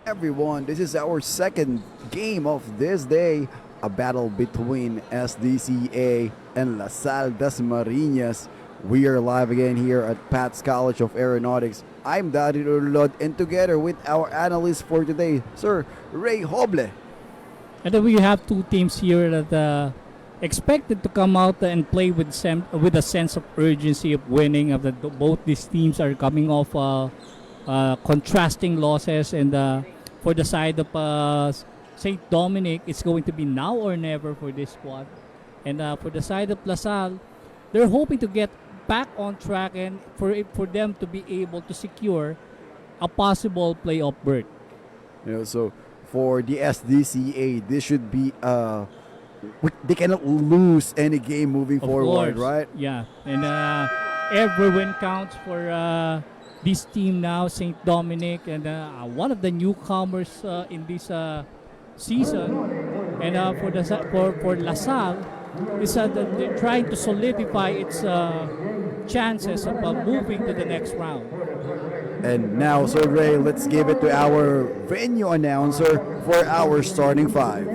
everyone. This is our second game of this day, a battle between SDCA and La Salle Dasmariñas. We are live again here at Pat's College of Aeronautics. I'm Daddy Urlod, and together with our analyst for today, Sir Ray Hoble. And then we have two teams here that expected to come out and play with a sense of urgency of winning. Both these teams are coming off contrasting losses, and for the side of St. Dominic, it's going to be now or never for this squad. And for the side of La Salle, they're hoping to get back on track and for them to be able to secure a possible playoff berth. So for the SDCA, this should be they cannot lose any game moving forward, right? Yeah, and every win counts for this team now, St. Dominic, and one of the newcomers in this season. And for La Salle, is that they're trying to solidify its chances of moving to the next round. And now, Sir Ray, let's give it to our venue announcer for our starting five.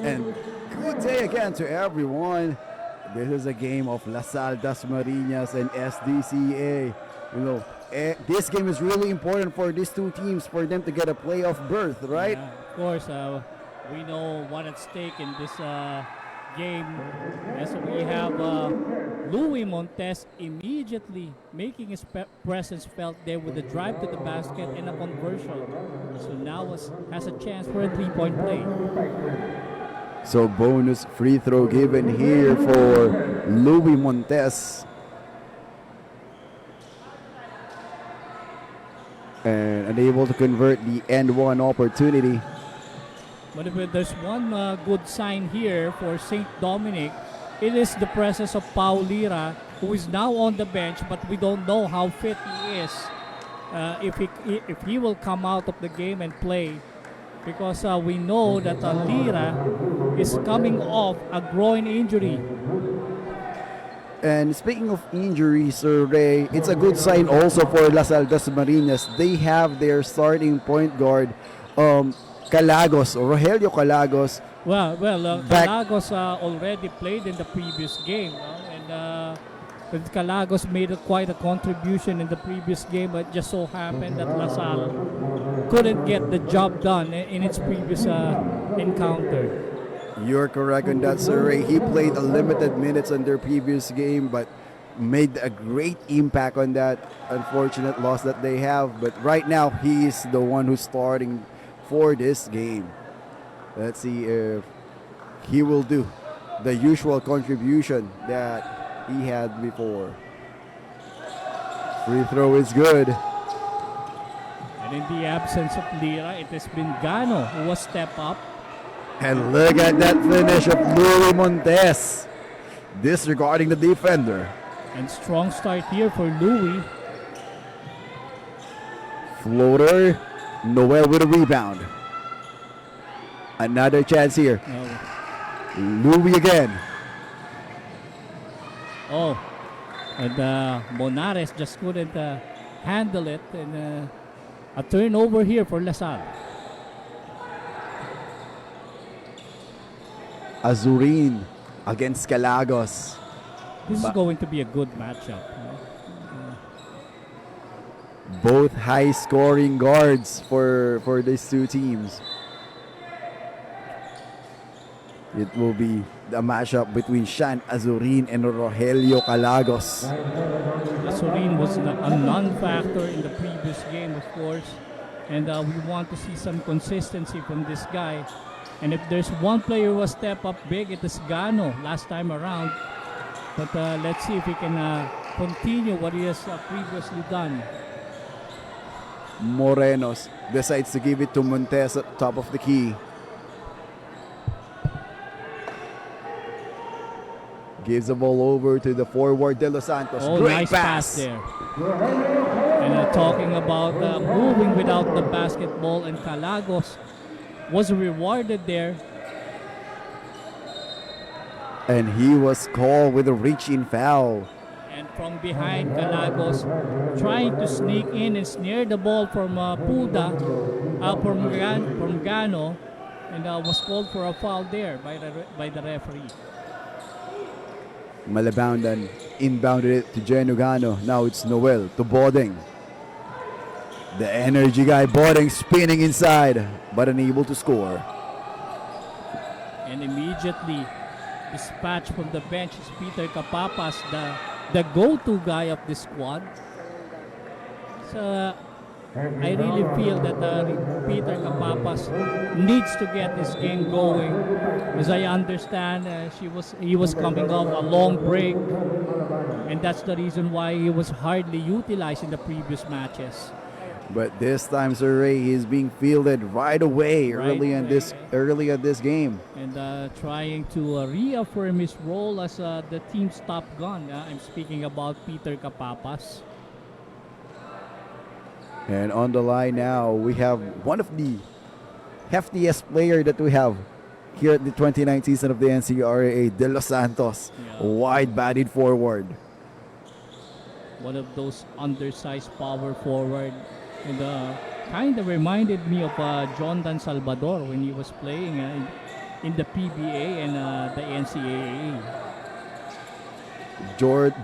And good day again to everyone. This is a game of La Salle Dasmariñas and SDCA. This game is really important for these two teams for them to get a playoff berth, right? Yeah, of course, we know what at stake in this game. As we have Louis Montes immediately making his presence felt there with a drive to the basket and a conversion. So now has a chance for a three-point play. So bonus free throw given here for Louis Montes. And unable to convert the end one opportunity. But if there's one good sign here for St. Dominic, it is the presence of Paul Lira, who is now on the bench, but we don't know how fit he is. If he will come out of the game and play, because we know that Lira is coming off a groin injury. And speaking of injuries, Sir Ray, it's a good sign also for La Salle Dasmariñas. They have their starting point guard, Calagos, or Rogelio Calagos. Calagos already played in the previous game, and Calagos made quite a contribution in the previous game, but just so happened that La Salle couldn't get the job done in its previous encounter. You're correct on that, Sir Ray. He played a limited minutes on their previous game, but made a great impact on that unfortunate loss that they have. But right now, he is the one who's starting for this game. Let's see if he will do the usual contribution that he had before. Free throw is good. And And in the absence of Lira, it has been Gano who was step up. And look at that finish of Louis Montes, disregarding the defender. And strong start here for Louis. Floater, Noel with a rebound. Another chance here. Louis again. Oh, and Monares just couldn't handle it. And a turnover here for LaSalle. Azurin against Calagos. This is going to be a good matchup. Both high-scoring guards for these two teams. It will be the matchup between Shan Azurin and Rogelio Calagos. Azurin was a non-factor in the previous game, of course. And we want to see some consistency from this guy. And if there's one player who will step up big, it is Gano last time around. But let's see if he can continue what he has previously done. Morenos decides to give it to Montes at top of the key. Gives the ball over to the forward De Los Santos. Oh, Great nice pass there. And talking about moving without the basketball, and Calagos was rewarded there. And he was called with a reaching foul. And from behind, Calagos trying to sneak in and snare the ball from Puda, from Gano, and was called for a foul there by the referee. Malaboundan inbounded it to Geno Gano. Now it's Noel to Boding. The energy guy Boding spinning inside, but unable to score. And immediately dispatched from the bench is Peter Capapas, the go-to guy of the squad. So I really feel that Peter Capapas needs to get this game going. As I understand, he was coming off a long break, and that's the reason why he was hardly utilized in the previous matches. But this time, Sir Ray, he's being fielded right away early in this game. And trying to reaffirm his role as the team's top gun. I'm speaking about Peter Capapas. And on the line now, we have one of the heftiest player that we have here at the 29th season of the NCRAA, De Los Santos, wide-bodied forward. One of those undersized power forward. And kind of reminded me of John Dan Salvador when he was playing in the PBA and the NCAA.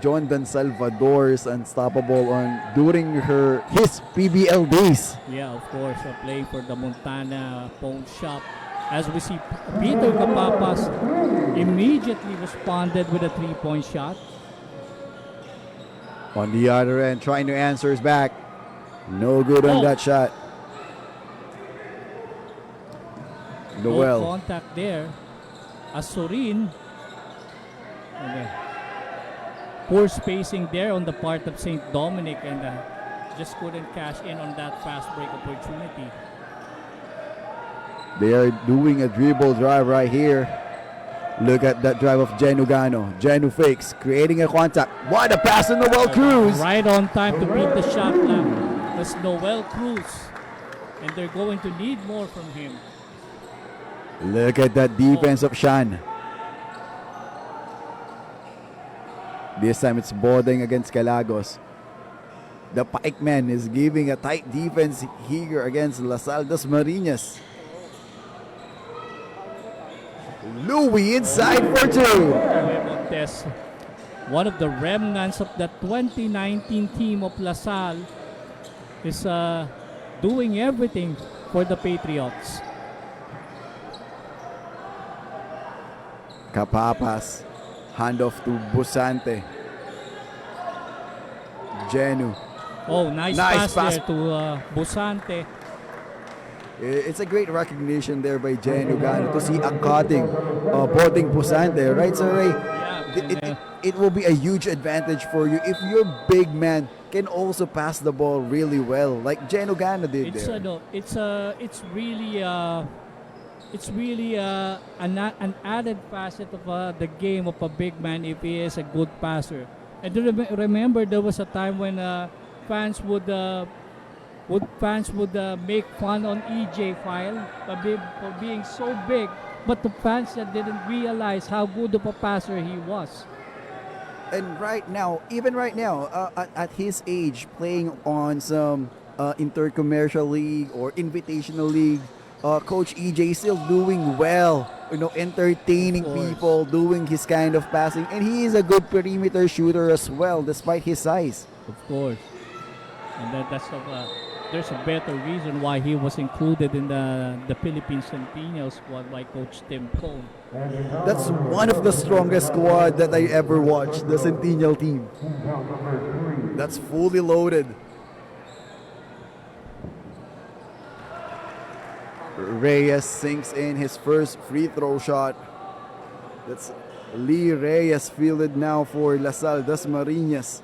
John Dan Salvador is unstoppable during his PBL days. Yeah, of course, playing for the Montana Pawn Shop. As we see, Peter Capapas immediately responded with a three-point shot. On the other end, trying to answer his back. No good on that shot. Noel. No contact there. Azurin. Poor spacing there on the part of St. Dominic, and just couldn't cash in on that fast break opportunity. They are doing a dribble drive right here. Look at that drive of Geno Gano. Geno fakes, creating a contact. What a pass on Noel Cruz. Right on time to beat the shot clock. That's Noel Cruz. And they're going to need more from him. Look at that defense of Shan. This time it's Boding against Calagos. The Pikeman is giving a tight defense here against LaSalle Das Marinas. Louis inside for two. Montes, one of the remnants of the 2019 team of LaSalle, is doing everything for the Patriots. Capapas, handoff to Busante. Genu. Oh, nice pass there to Busante. It's a great recognition there by Genu Gano to see a cutting Boding Busante, right, Sir Ray? Yeah, And, it will be a huge advantage for you if your big man can also pass the ball really well, like Geno Gano did it's there. no, it's really an added facet of the game of a big man if he is a good passer. And do remember there was a time when fans would make fun on EJ File for being so big, but the fans that didn't realize how good of a passer he was. And even right now, at his age, playing on some intercommercial league or invitational league, Coach EJ is still doing well. Entertaining Of course. people, doing his kind of passing, and he is a good perimeter shooter as well, despite his size. Of course. And there's a better reason why he was included in the Philippine Centennial squad by Coach Tim Cone. That's one of the strongest squad that I ever watched, the Centennial team. That's fully loaded. Reyes sinks in his first free throw shot. That's Lee Reyes fielded now for LaSalle Dasmariñas.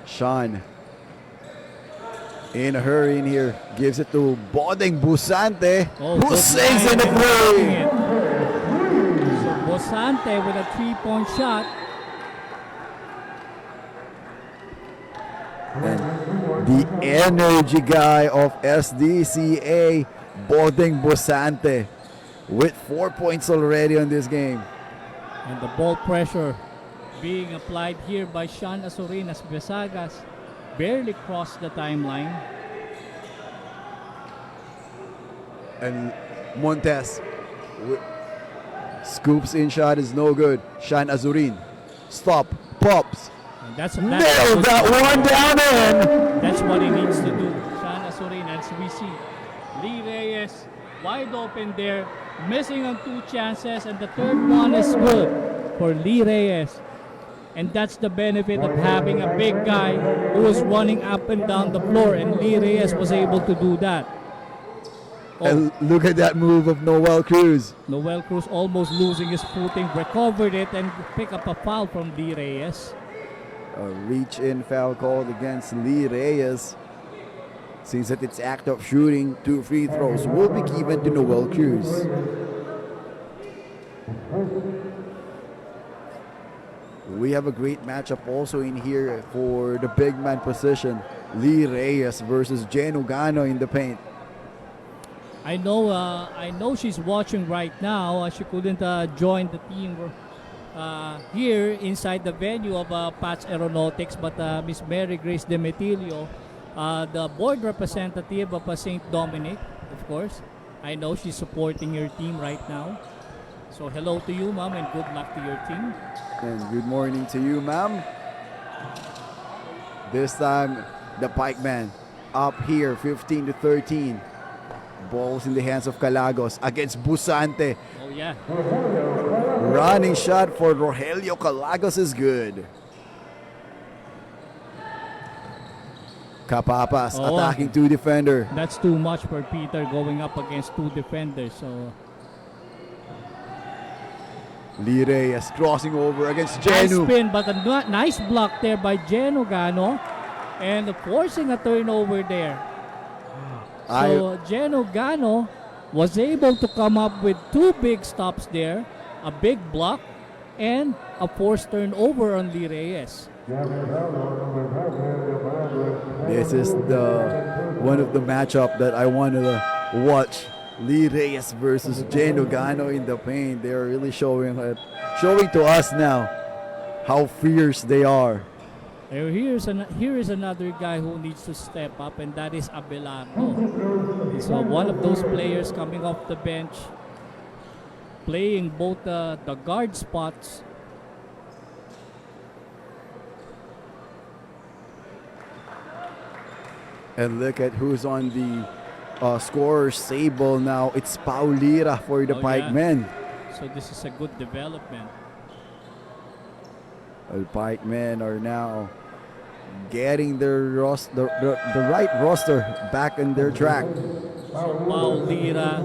Sean in a hurry in here, gives it to Bodeng Busante, who good sinks line in the and blocking frame. it. So Bosante with a 3-point shot. And the energy guy of SDCA, Bodeng Busante, with 4 points already on this game. And the ball pressure being applied here by Sean Azurin as Besagas barely crossed the timeline. And Montes scoops in shot is no good. Sean Azurin, stop, pops. And that's Nailed that one down in. That's what he needs to do. Sean Azurin, as we see. Lee Reyes wide open there, missing on 2 chances, and the third one is good for Lee Reyes. And that's the benefit of having a big guy who is running up and down the floor, and Lee Reyes was able to do that. And look at that move of Noel Cruz. Noel Cruz almost losing his footing, recovered it, and picked up a foul from Lee Reyes. A reach-in foul called against Lee Reyes. Since that it's act of shooting, 2 free throws will be given to Noel Cruz. We have a great matchup also in here for the big man position. Lee Reyes versus Geno Gano in the paint. I know she's watching right now. She couldn't join the team here inside the venue of Pat's Aeronautics, but Miss Mary Grace Demetilio, the board representative of St. Dominic, of course. I know she's supporting your team right now. So hello to you, ma'am, and good luck to your team. And good morning to you, ma'am. This time, the Pikeman up here, 15-13. Balls in the hands of Calagos against Busante. Oh, yeah. Running shot for Rogelio Calagos is good. Capapas attacking 2 defender. That's too much for Peter going up against 2 defenders. So Lee Reyes crossing over against nice Genu. spin, but a nice block there by Geno Gano, and forcing a turnover there. So Geno Gano was able to come up with 2 big stops there, a big block, and a forced turnover on Lee Reyes. This is one of the matchup that I want to watch. Lee Reyes versus Geno Gano in the paint. They are really showing to us now how fierce they are. Here is another guy who needs to step up, and that is Abelardo. He's one of those players coming off the bench, playing both the guard spots. And look at who's on the scorer's table now. It's Paulira for the Pikemen. So this is a good development. The Pikemen are now getting the right roster back on their track. Pau Lira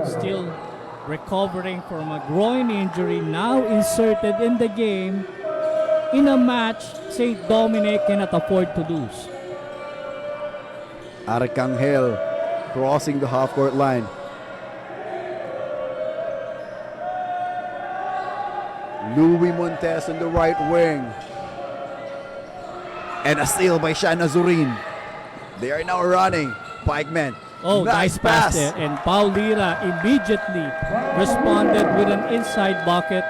still recovering from a groin injury, now inserted in the game in a match St. Dominic cannot afford to lose. Arcangel crossing the half-court line. Louis Montes on the right wing. And a steal by Shan Azurin. They are now running. Pikeman. Oh, nice pass there. And Pau Lira immediately responded with an inside bucket.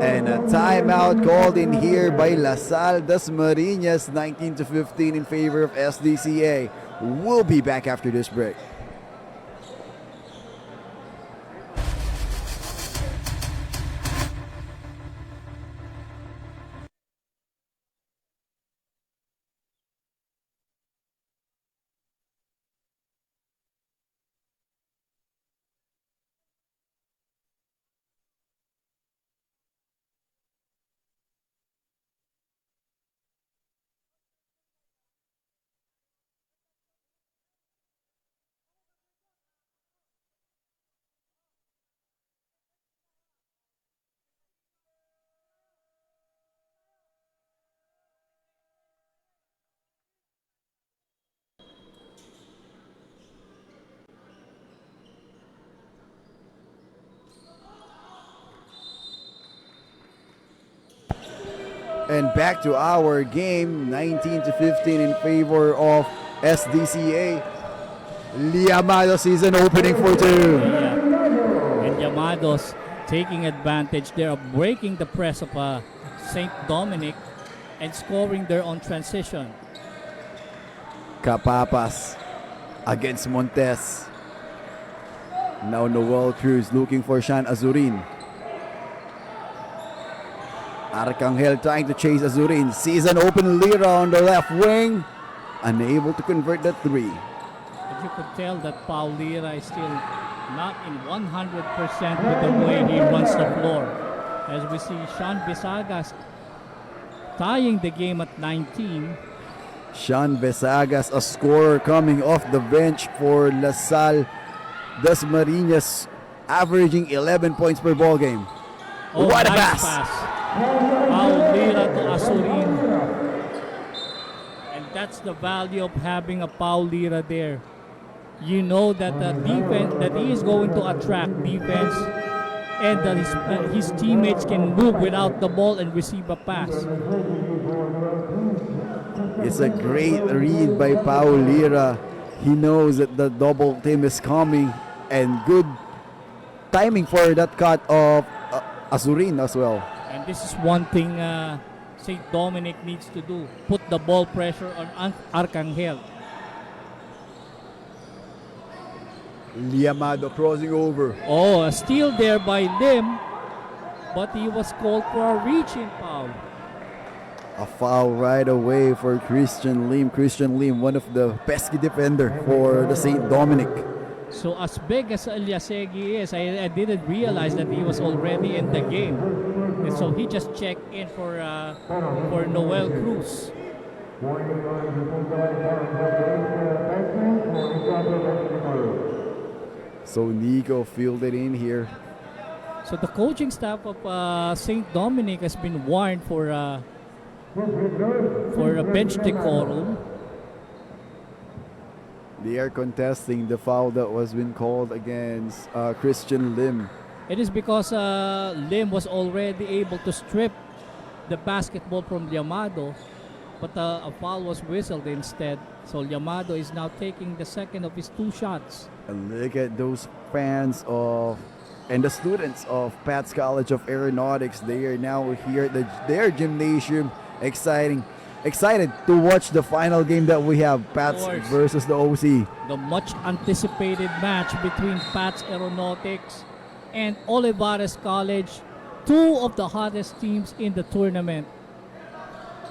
And a timeout called in here by LaSalle Dasmariñas, 19-15 in favor of SDCA. We'll be back after this break. And back to our game, 19-15 in favor of SDCA. Liamado season opening for two. Yeah. And Llamados taking advantage. They are breaking the press of St. Dominic and scoring their own transition. Capapas against Montes. Now Noel Cruz looking for Shan Azurin. Arcangel trying to chase Azurin. Sees an open Lira on the left wing. Unable to convert the three. But you could tell that Pau Lira is still not in 100% with the way he runs the floor. As we see Sean Bisagas tying the game at 19. Sean Besagas, a scorer coming off the bench for LaSalle Dasmariñas, averaging 11 points per ball game. Oh, what a nice pass! Pau Lira to Azurin. And that's the value of having a Pau Lira there. You know that the defense, that he is going to attract defense, and that his teammates can move without the ball and receive a pass. It's a great read by Pau Lira. He knows that the double team is coming, and good timing for that cut of Azurin as well. And this is one thing St. Dominic needs to do. Put the ball pressure on Arcangel. Liamado crossing over. Oh, a steal there by Lim, but he was called for a reach-in foul. A foul right away for Christian Lim. Christian Lim, one of the pesky defender for the St. Dominic. So as big as Eliasegi is, I didn't realize that he was already in the game. And so he just checked in for Noel Cruz. So Nico fielded in here. So the coaching staff of St. Dominic has been warned for a bench decorum. They are contesting the foul that was been called against Christian Lim. It is because Lim was already able to strip the basketball from Llamado, but a foul was whistled instead. So Llamado is now taking the second of his two shots. And look at those fans of and the students of Pat's College of Aeronautics. They are now here at their gymnasium, excited to watch the final game that we have, Pat's versus the OC. The much anticipated match between Pat's Aeronautics and Olivares College, two of the hottest teams in the tournament.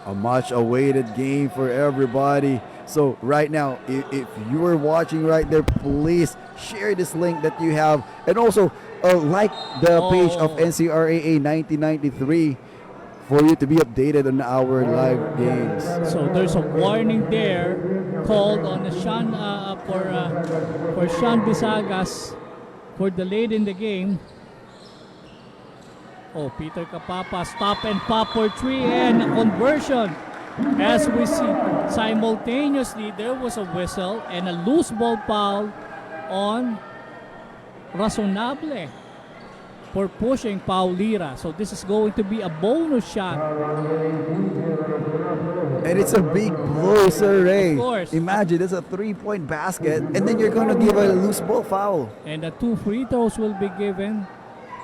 A much awaited game for everybody. So right now, if you are watching right there, please share this link that you have, and also like the page of NCRAA 1993 for you to be updated on our live games. So there's a warning there called on the for Sean Bisagas for the late in the game. Oh, Peter Kapapa, stop and pop for three and a conversion. As we see, simultaneously there was a whistle and a loose ball foul on Razonable for pushing Paulira. So this is going to be a bonus shot. And it's a big blow, Sir Ray. Of course. Imagine it's a 3-point basket, and then you're going to give a loose ball foul. And the 2 free throws will be given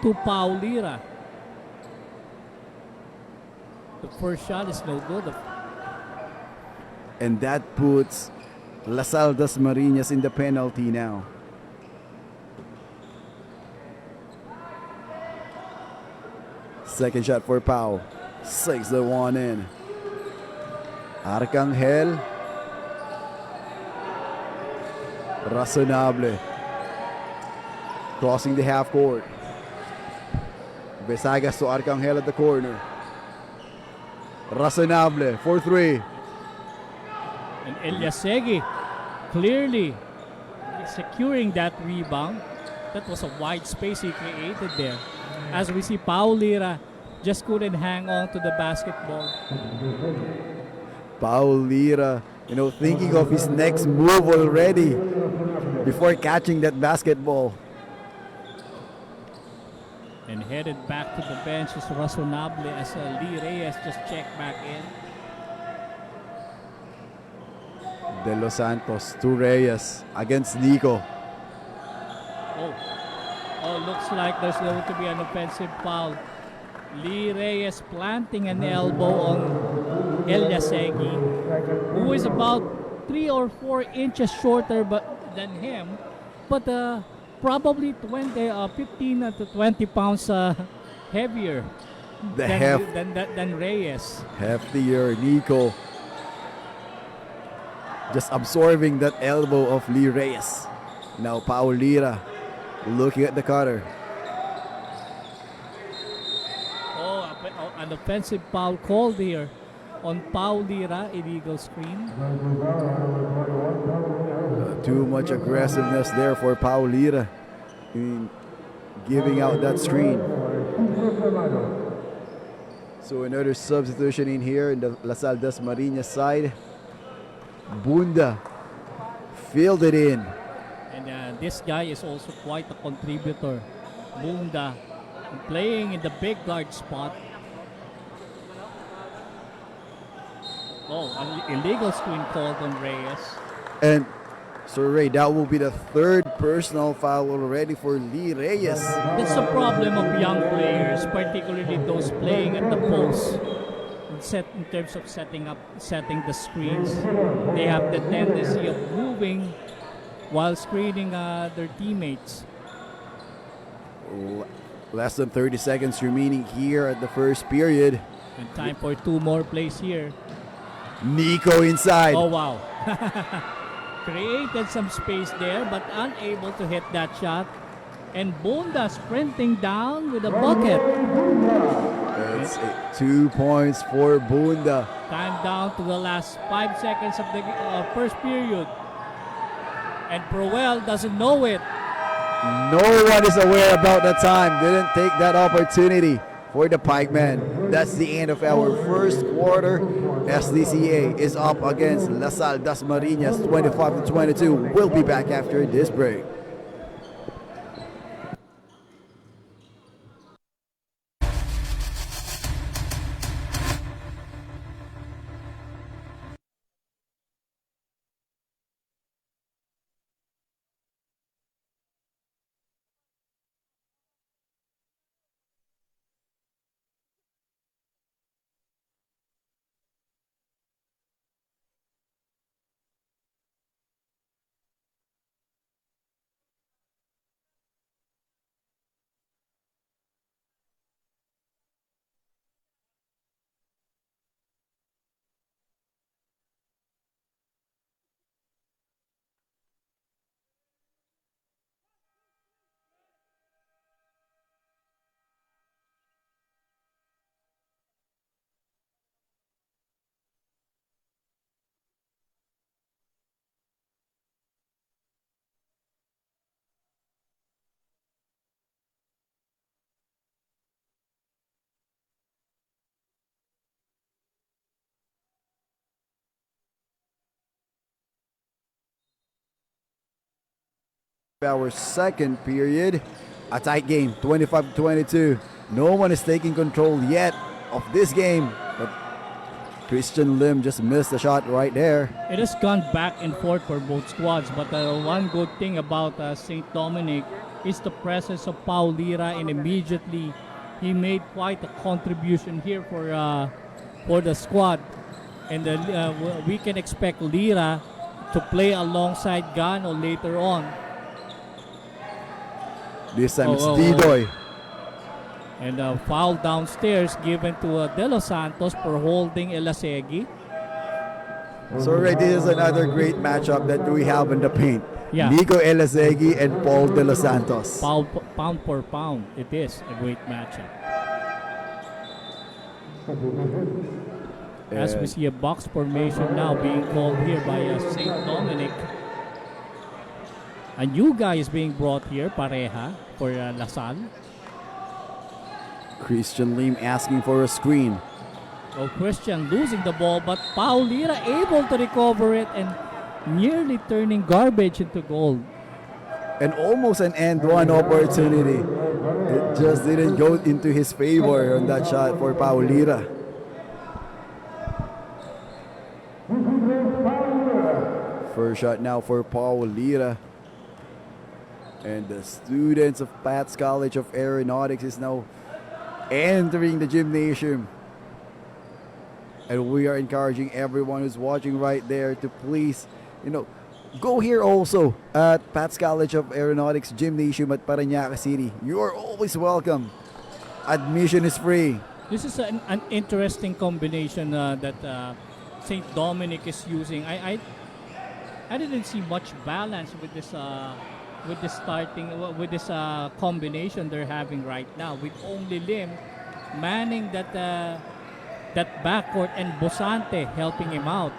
to Paulira. The first shot is no good. And that puts Lasal Das Marinas in the penalty now. Second shot for Pau. 6 the one in. Arcangel. Razonable. Crossing the half court. Besagas to Arcangel at the corner. Razonable for 3. And Eliasegi clearly securing that rebound. That was a wide space he created there. As we see, Paulira just couldn't hang on to the basketball. Paulira, thinking of his next move already before catching that basketball. And headed back to the bench is Razonable as Lee Reyes just checked back in. De Los Santos to Reyes against Nico. Oh, looks like there's going to be an offensive foul. Lee Reyes planting an elbow on Eliasegi, who is about 3 or 4 inches shorter than him, but probably 15 to 20 pounds heavier than Reyes. Heftier Nico. Just absorbing that elbow of Lee Reyes. Now Paulira looking at the cutter. An offensive foul called here on Paulira, illegal screen. Too much aggressiveness there for Paulira in giving out that screen. So another substitution in here in the Lasal Das Marinas side. Bunda filled it in. And this guy is also quite a contributor. Bunda playing in the big guard spot. Oh, an illegal screen called on Reyes. And Sir Ray, that will be the 3rd personal foul already for Lee Reyes. That's the problem of young players, particularly those playing at the post. In terms of setting the screens, they have the tendency of moving while screening their teammates. Less than 30 seconds remaining here at the first period. And time for 2 more plays here. Nico inside. Oh, wow. Created some space there but unable to hit that shot. And Bunda sprinting down with a bucket. It's 2 points for Bunda. Time down to the last 5 seconds of the first period. And Proel doesn't know it. No one is aware about the time. Didn't take that opportunity for the Pikemen. That's the end of our first quarter. SDCA is up against Lasal Das Marinas 25-22. We'll be back after this break. our second period. A tight game, 25-22. No one is taking control yet of this game, but Christian Lim just missed the shot right there. It has gone back and forth for both squads, but one good thing about St. Dominic is the presence of Paul Lira, and immediately he made quite a contribution here for the squad. And we can expect Lira to play alongside Gano later on. This time it's Didoy. And a foul downstairs given to De Los Santos for holding Elasegi. So right, this is another great matchup that we have in the paint. Yeah. Nico Elasegi and Paul De Los Santos. Pound for pound, it is a great matchup. As we see a box formation now being called here by St. Dominic. A new guy is being brought here, Pareja, for Lasal. Christian Lim asking for a screen. Oh, Christian losing the ball, but Paul Lira able to recover it and nearly turning garbage into gold. And almost an end one opportunity. It just didn't go into his favor on that shot for Paul Lira. First shot now for Paul Lira. And the students of Pat's College of Aeronautics is now entering the gymnasium. And we are encouraging everyone who's watching right there to please, go here also at Pat's College of Aeronautics Gymnasium at Parañaque City. You are always welcome. Admission is free. This is an interesting combination that St. Dominic is using. I didn't see much balance with this combination they're having right now, with only Lim manning that backcourt and Bosante helping him out.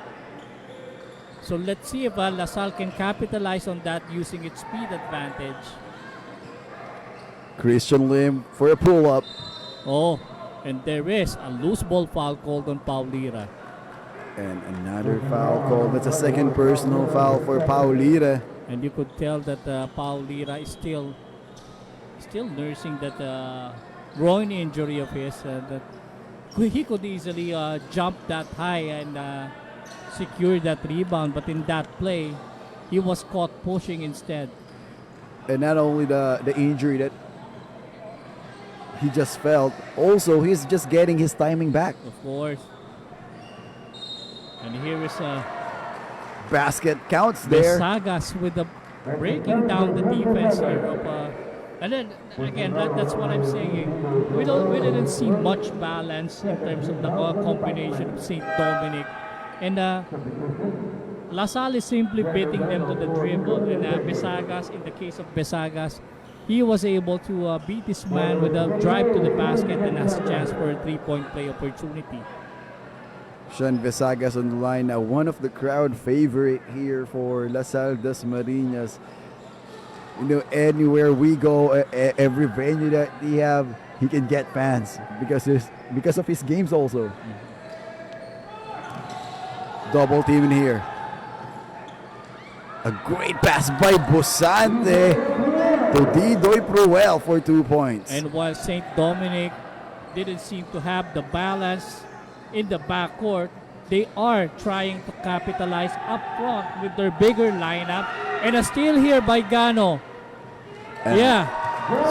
So let's see if LaSalle can capitalize on that using its speed advantage. Christian Lim for a pull-up. Oh, and there is a loose ball foul called on Paul Lira. And another foul call. That's a second personal foul for Paul Lira. And you could tell that Paul Lira is still nursing that groin injury of his. That he could easily jump that high and secure that rebound, but in that play, he was caught pushing instead. And not only the injury that he just felt, also he's just getting his timing back. Of course. And here is Basket counts there. Besagas with the breaking down the defense here of and then again that's what I'm saying. We didn't see much balance in terms of the combination of St. Dominic, and LaSalle is simply beating them to the dribble. And Besagas, in the case of Besagas, he was able to beat his man with a drive to the basket and has a chance for a three-point play opportunity. Sean Besagas on the line now, one of the crowd favorite here for LaSalle Dasmariñas. Anywhere we go, every venue that he have, he can get fans because of his games also. Double team in here. A great pass by Bosante to Didoy Pruel for 2 points. And while St. Dominic didn't seem to have the balance in the backcourt, they are trying to capitalize up front with their bigger lineup. And a steal here by Gano. Yeah.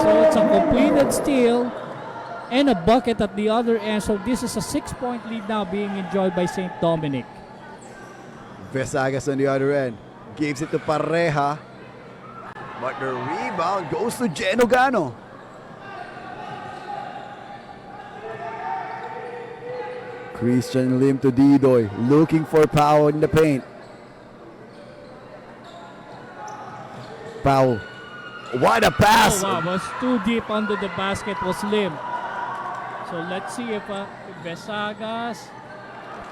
So it's a completed steal and a bucket at the other end. So this is a 6-point lead now being enjoyed by St. Dominic. Besagas on the other end. Gives it to Pareja. But the rebound goes to Geno Gano. Christian Lim to Didoy, looking for Pau in the paint. Pau, what a pass! Oh, wow, was too deep under the basket was Lim. So let's see if Besagas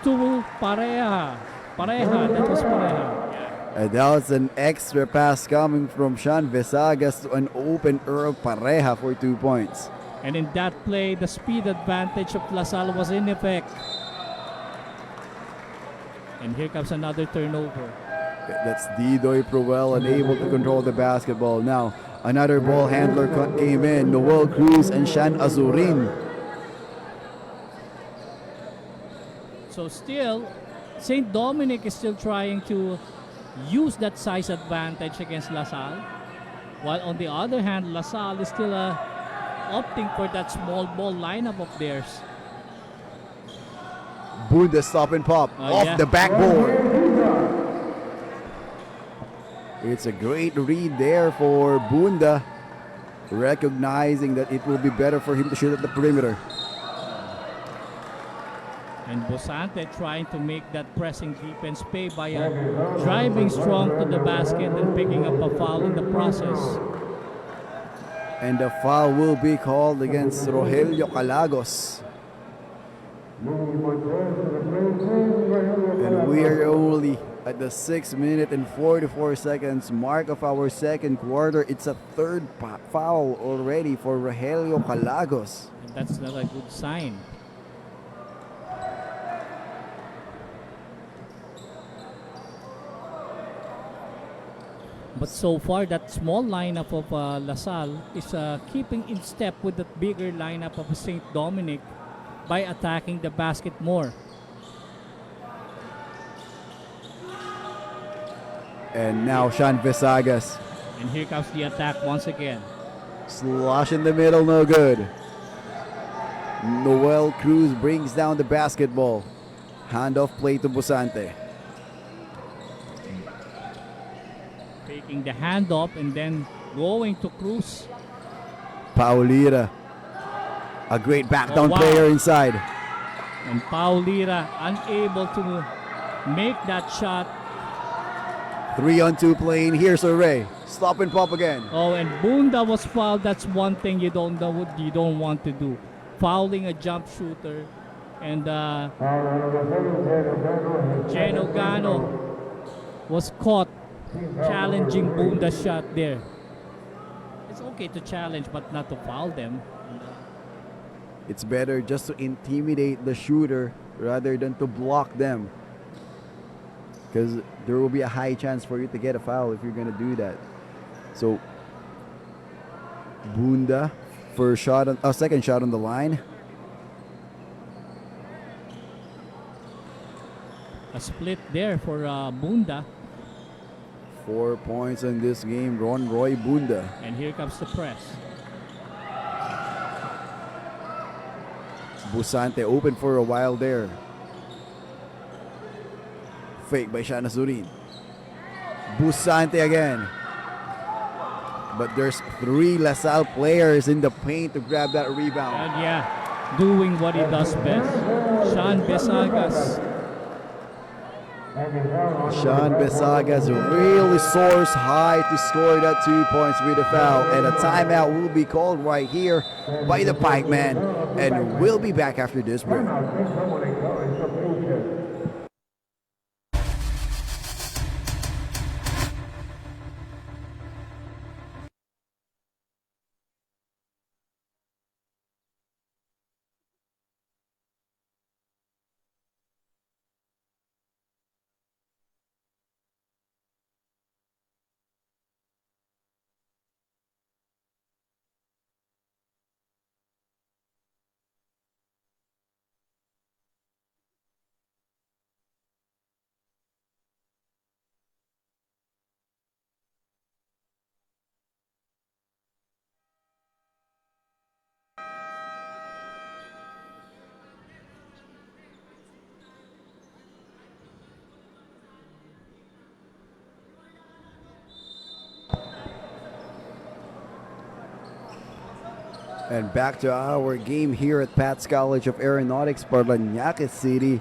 to Pareja. That was Pareja. And that was an extra pass coming from Sean Besagas to an open Earl Pareja for 2 points. And in that play, the speed advantage of LaSalle was in effect. And here comes another turnover. That's Didoy Proel, unable to control the basketball. Now, another ball handler came in, Noel Cruz and Shan Azurin. So still, St. Dominic is still trying to use that size advantage against LaSalle. While on the other hand, LaSalle is still opting for that small ball lineup of theirs. Bunda stop and pop off the backboard. It's a great read there for Bunda, recognizing that it will be better for him to shoot at the perimeter. And Bosante trying to make that pressing defense pay by driving strong to the basket and picking up a foul in the process. And the foul will be called against Rogelio Calagos. And we are only at the 6 minute and 44 seconds mark of our second quarter. It's a third foul already for Rogelio Calagos. And that's not a good sign. But so far, that small lineup of LaSalle is keeping in step with the bigger lineup of St. Dominic by attacking the basket more. And now Sean Visagas. And here comes the attack once again. Slosh in the middle, no good. Noel Cruz brings down the basketball. Handoff play to Busante. Taking the handoff and then going to Cruz. Paulira. A great back down player inside. And Paulira unable to make that shot. 3-on-2 playing. Here's a Ray. Stop and pop again. Oh, and Bunda was fouled. That's one thing you don't know what you don't want to do. Fouling a jump shooter. And Geno Gano was caught challenging Bunda's shot there. It's okay to challenge but not to foul them. It's better just to intimidate the shooter rather than to block them. Because there will be a high chance for you to get a foul if you're going to do that. So, Bunda, first shot on, second shot on the line. A split there for Bunda. 4 points in this game, Ron Roy Bunda. And here comes the press. Busante open for a while there. Fake by Shana Zurin. Busante again. But there's 3 LaSalle players in the paint to grab that rebound. And yeah, doing what he does best. Sean Besagas. Sean Besagas really soars high to score that 2 points with a foul. And a timeout will be called right here by the Pikeman. And we'll be back after this break. And back to our game here at Pat's College of Aeronautics, Paranaque City.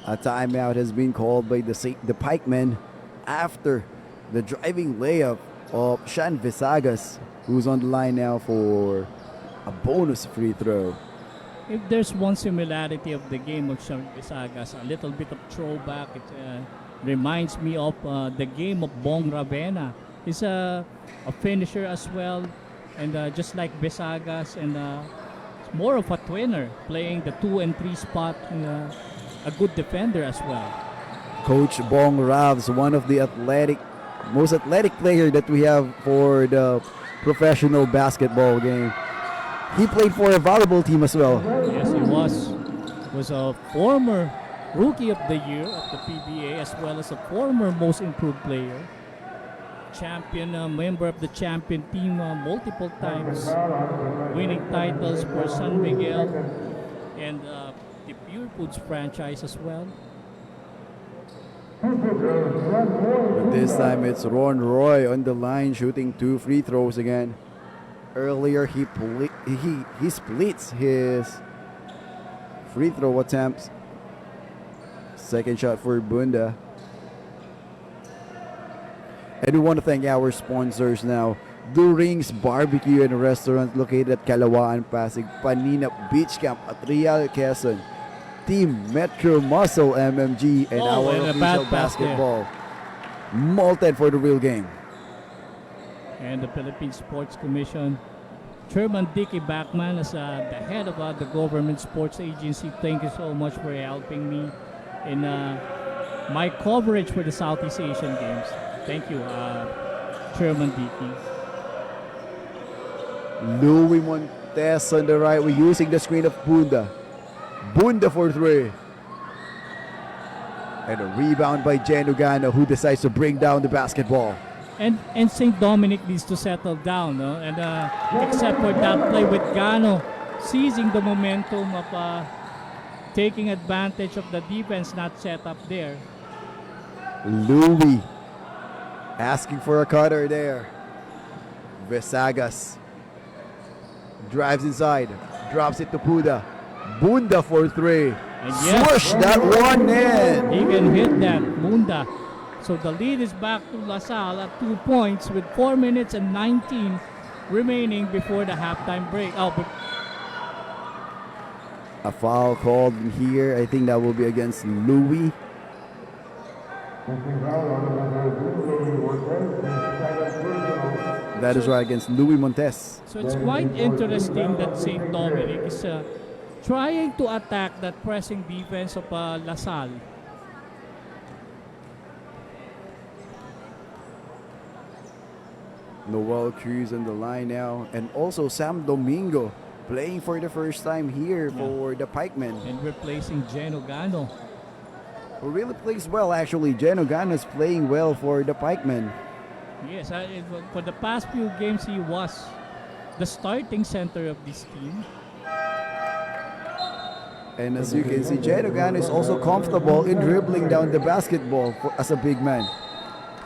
A timeout has been called by the Pikemen after the driving layup of Shan Visagas, who's on the line now for a bonus free throw. If there's one similarity of the game of Shan Visagas, a little bit of throwback, it reminds me of the game of Bong Ravena. He's a finisher as well. And just like Besagas, and more of a twinner, playing the 2 and 3 spot, and a good defender as well. Coach Bong Ravs, one of the most athletic player that we have for the professional basketball game. He played for a volleyball team as well. Yes, he was a former Rookie of the Year of the PBA, as well as a former Most Improved Player. Champion, member of the champion team multiple times, winning titles for San Miguel and the Pure Foods franchise as well. But this time it's Ron Roy on the line shooting 2 free throws again. Earlier he splits his free throw attempts. Second shot for Bunda. And we want to thank our sponsors now. Do Rings Barbecue and Restaurant located at Calawaan, Pasig, Panina Beach Camp at Real, Quezon. Team Metro Muscle MMG and our and a official bad pass basketball. Malted for the real game. And the Philippine Sports Commission, Chairman Dicky Backman as the head of the government sports agency. Thank you so much for helping me in my coverage for the Southeast Asian Games. Thank you, Chairman Dicky. Louis Montes on the right. We're using the screen of Bunda. Bunda for 3. And a rebound by Genugano, who decides to bring down the basketball. And St. Dominic needs to settle down, no? And except for that play with Gano seizing the momentum of taking advantage of the defense not set up there. Louis asking for a cutter there. Vesagas drives inside, drops it to Bunda. Bunda for 3. And yes, Swoosh that one in. he can hit that, Bunda. So the lead is back to LaSalle at 2 points with 4 minutes and 19 remaining before the halftime break. Oh, but a foul called here. I think that will be against Louis. That is right, against Louis Montes. so it's quite interesting that St. Dominic is trying to attack that pressing defense of LaSalle. Noel Cruz on the line now. And also Sam Domingo playing for the first time here for the Pikemen. And replacing Genugano. Who really plays well actually. Genugano is playing well for the Pikemen. Yes, for the past few games he was the starting center of this team. And as you can see, Genugano is also comfortable in dribbling down the basketball as a big man.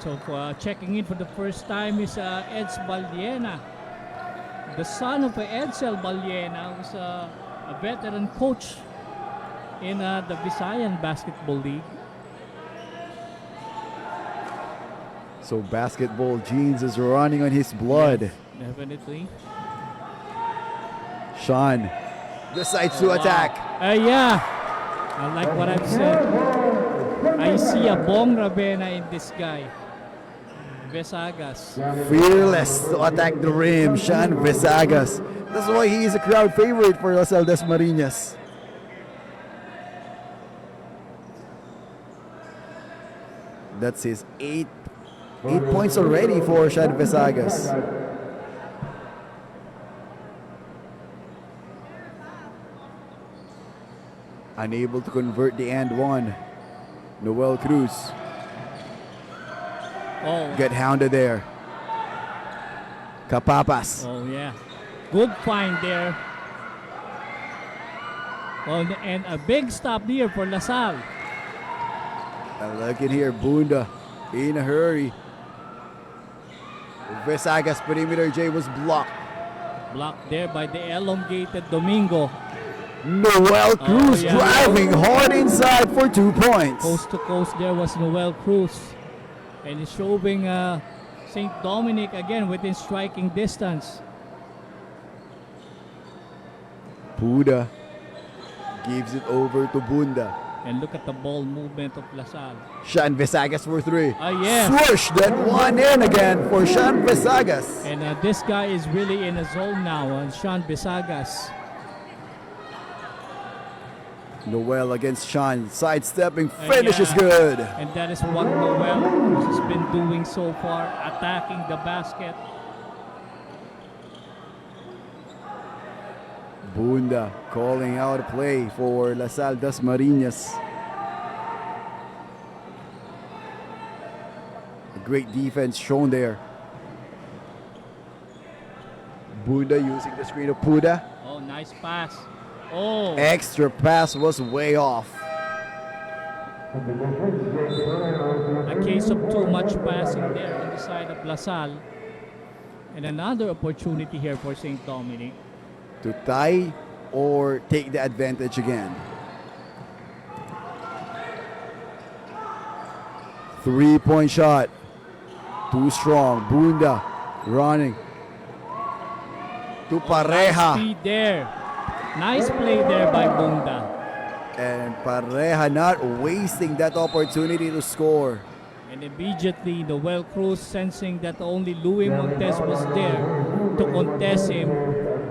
So checking in for the first time is Eds Baldiena, the son of Edsel Baldiena, who's a veteran coach in the Visayan Basketball League. So basketball genes is running on his blood. Yes, definitely. Sean decides to attack. Yeah, I like what I've said. I see a Bong Ravena in this guy. Vesagas. Fearless to attack the rim, Sean Vesagas. That's why he is a crowd favorite for LaSalle Dasmariñas. That's his 8 points already for Sean Vesagas. Unable to convert the and one. Noel Cruz. Oh. Get hounded there. Capapas. Oh yeah, good find there. Oh, and a big stop here for LaSalle. And look at here, Bunda in a hurry. Vesagas perimeter J was blocked. Blocked there by the elongated Domingo. Noel Cruz driving hard inside for 2 points. Coast to coast there was Noel Cruz. And he's showing St. Dominic again within striking distance. Buda gives it over to Bunda. And look at the ball movement of LaSalle. Sean Vesagas for 3. Yes. Swoosh that one in again for Sean Vesagas. And this guy is really in a zone now, Sean Vesagas. Noel against Sean. Sidestepping. And Finish is yeah, good. And that is what Noel has been doing so far, attacking the basket. Bunda calling out a play for LaSalle Dasmariñas. A great defense shown there. Bunda using the screen of Puda. Oh, nice pass. Oh, Extra pass was way off. a case of too much passing there on the side of LaSalle. And another opportunity here for St. Dominic. To tie or take the advantage again. 3-point shot. Too strong. Bunda running. To Pareha. Nice speed there. Nice play there by Bunda. And Pareha not wasting that opportunity to score. And immediately, Noel Cruz, sensing that only Louis Montes was there to contest him,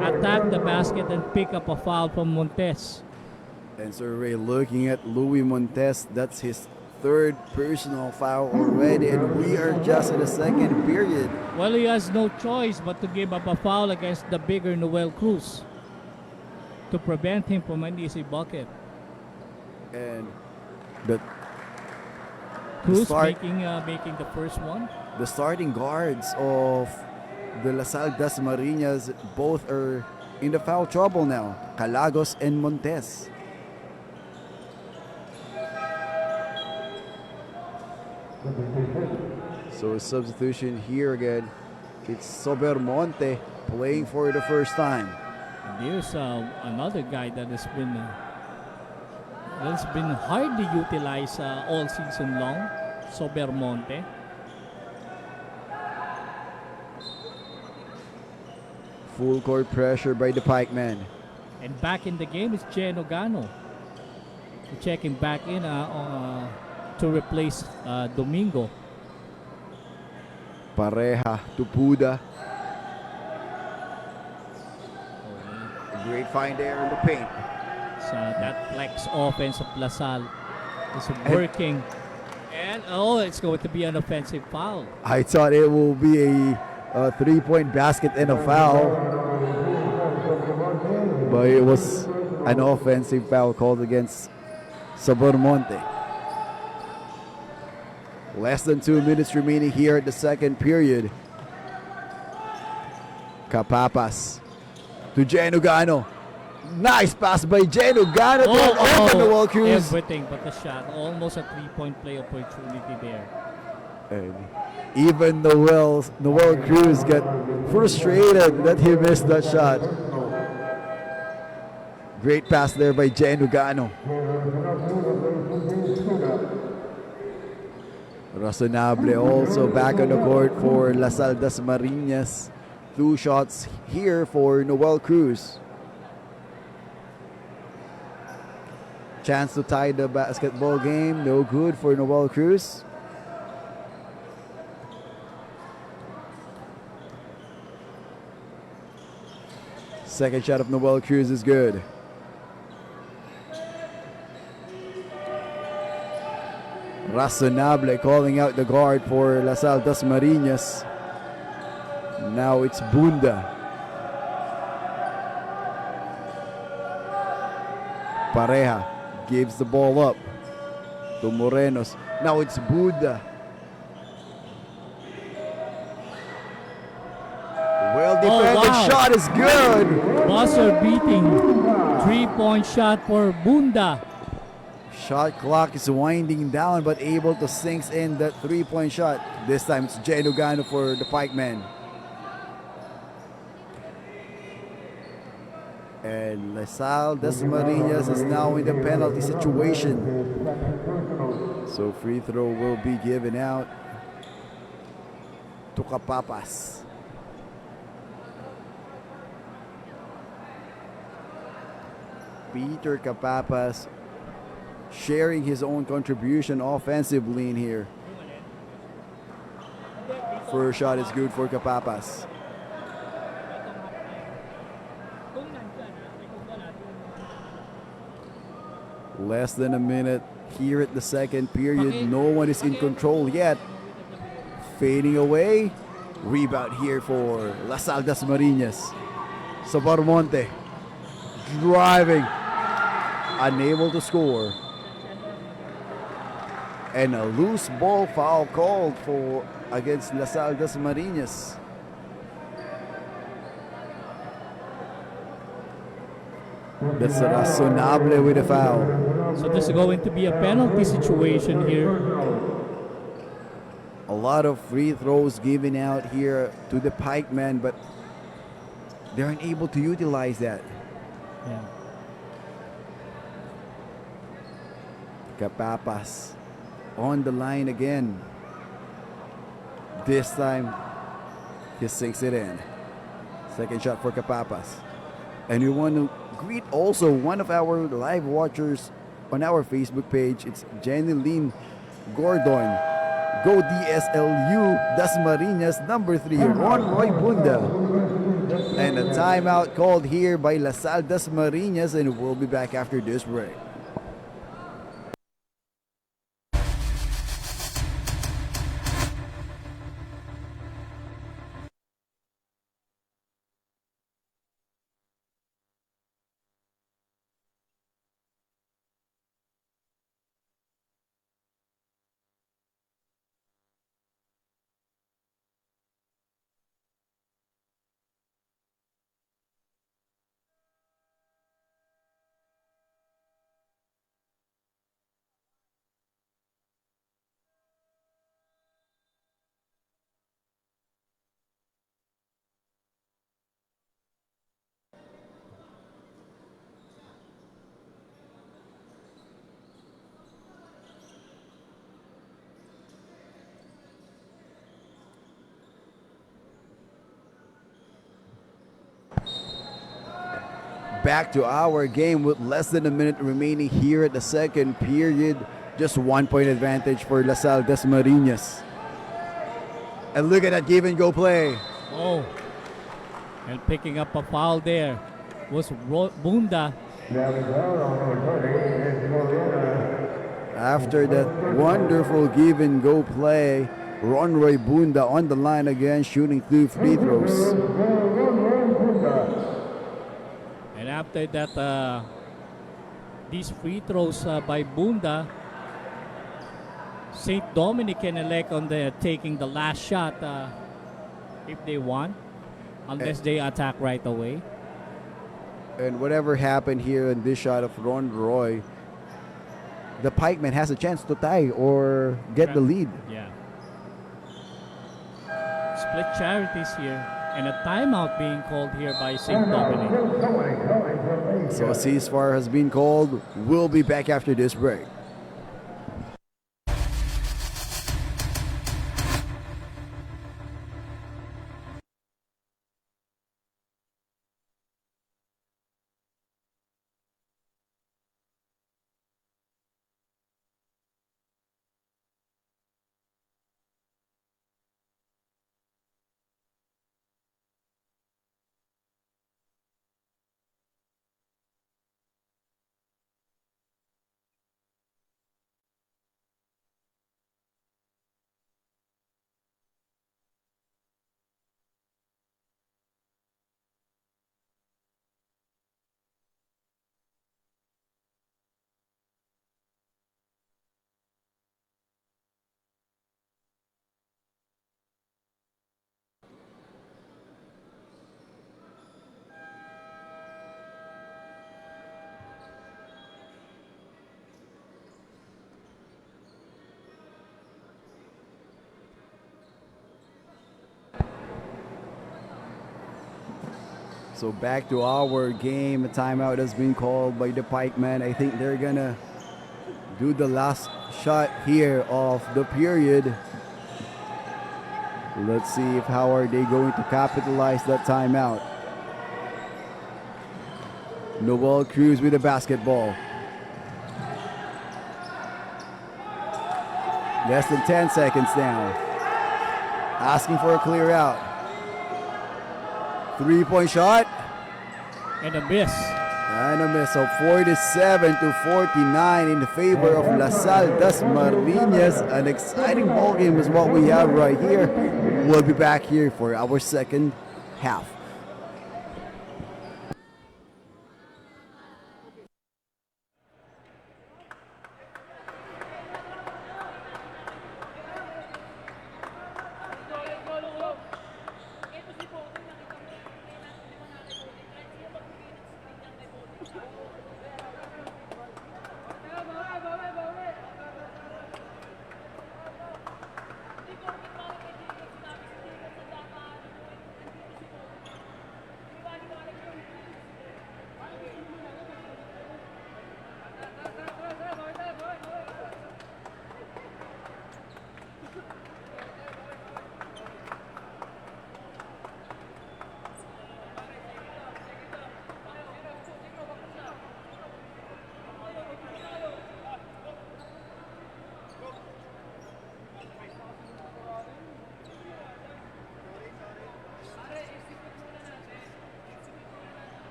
attack the basket and pick up a foul from Montes. And Sir Ray looking at Louis Montes, that's his third personal foul already, and we are just in the second period. Well, he has no choice but to give up a foul against the bigger Noel Cruz to prevent him from an easy bucket. And the Cruz start- making the first one. the starting guards of the LaSalle Dasmariñas both are in the foul trouble now. Calagos and Montes. So a substitution here again. It's Sobermonte playing for the first time. There's another guy that has been hardly utilized all season long, Sobermonte. Full court pressure by the Pikemen. And back in the game is Geno Gano. Checking back in to replace Domingo. Pareha to Puda. Great find there in the paint. So that flex offense of LaSalle is working. And it's going to be an offensive foul. I thought it will be a three-point basket and a foul. But it was an offensive foul called against Sobermonte. Less than 2 minutes remaining here at the second period. Capapas to Genugano. Nice pass by Genugano to open the Noel Cruz. Everything but the shot. Almost a three-point play opportunity there. And even Noel Cruz got frustrated that he missed that shot. Great pass there by Genugano. Razonable also back on the court for LaSalle Dasmariñas. 2 shots here for Noel Cruz. Chance to tie the basketball game. No good for Noel Cruz. Second shot of Noel Cruz is good. Razonable calling out the guard for LaSalle Dasmariñas. Now it's Bunda. Pareha gives the ball up to Morenos. Now it's Bunda. Well defended shot is good. Buzzer beating 3-point shot for Bunda. Shot clock is winding down but able to sink in that 3-point shot. This time it's Genugano for the Pikemen. And LaSalle Dasmariñas is now in the penalty situation. So free throw will be given out to Capapas. Peter Capapas sharing his own contribution offensively in here. First shot is good for Capapas. Less than a minute here at the second period. No one is in control yet. Fading away. Rebound here for Lasal Dasmariñas. Sabarmonte driving. Unable to score. And a loose ball foul called for against Lasal Dasmariñas. That's razonable with a foul. So this is going to be a penalty situation here. A lot of free throws given out here to the Pikemen, but they're unable to utilize that. Yeah. Capapas on the line again. This time, he sinks it in. Second shot for Capapas. And we want to greet also one of our live watchers on our Facebook page. It's Jenny Lynn Gordon. Go DSLU Dasmariñas number 3, Ron Roy Bunda. And a timeout called here by Lasal Dasmariñas, and we'll be back after this break. Back to our game with less than a minute remaining here at the second period. Just 1 point advantage for Lasal Dasmariñas. And look at that give and go play. Oh, and picking up a foul there was Bunda. After that wonderful give and go play, Ronroy Bunda on the line again, shooting 2 free throws. And after that, these free throws by Bunda, St. Dominic can elect on taking the last shot if they want, unless they attack right away. And whatever happened here in this shot of Ron Roy, the Pikeman has a chance to tie or get the lead. Yeah. Split charities here, and a timeout being called here by St. Dominic. So a ceasefire has been called. We'll be back after this break. So back to our game. A timeout has been called by the Pikemen. I think they're gonna do the last shot here of the period. Let's see if how are they going to capitalize that timeout. Noel Cruz with the basketball. Less than 10 seconds now. Asking for a clear out. 3-point shot. And a miss. And a miss of 47-49 in favor of LaSalle Dasmariñas. An exciting ball game is what we have right here. We'll be back here for our second half.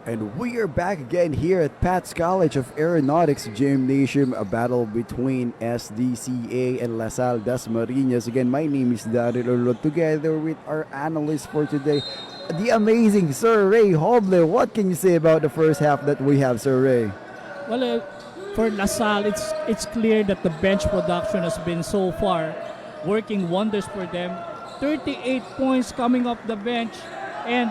And we are back again here at Pat's College of Aeronautics Gymnasium, a battle between SDCA and LaSalle Dasmariñas. Again, my name is Daryl Orlod, together with our analyst for today, the amazing Sir Ray Hoble. What can you say about the first half that we have, Sir Ray? Well, for LaSalle, it's clear that the bench production has been so far working wonders for them. 38 points coming off the bench, and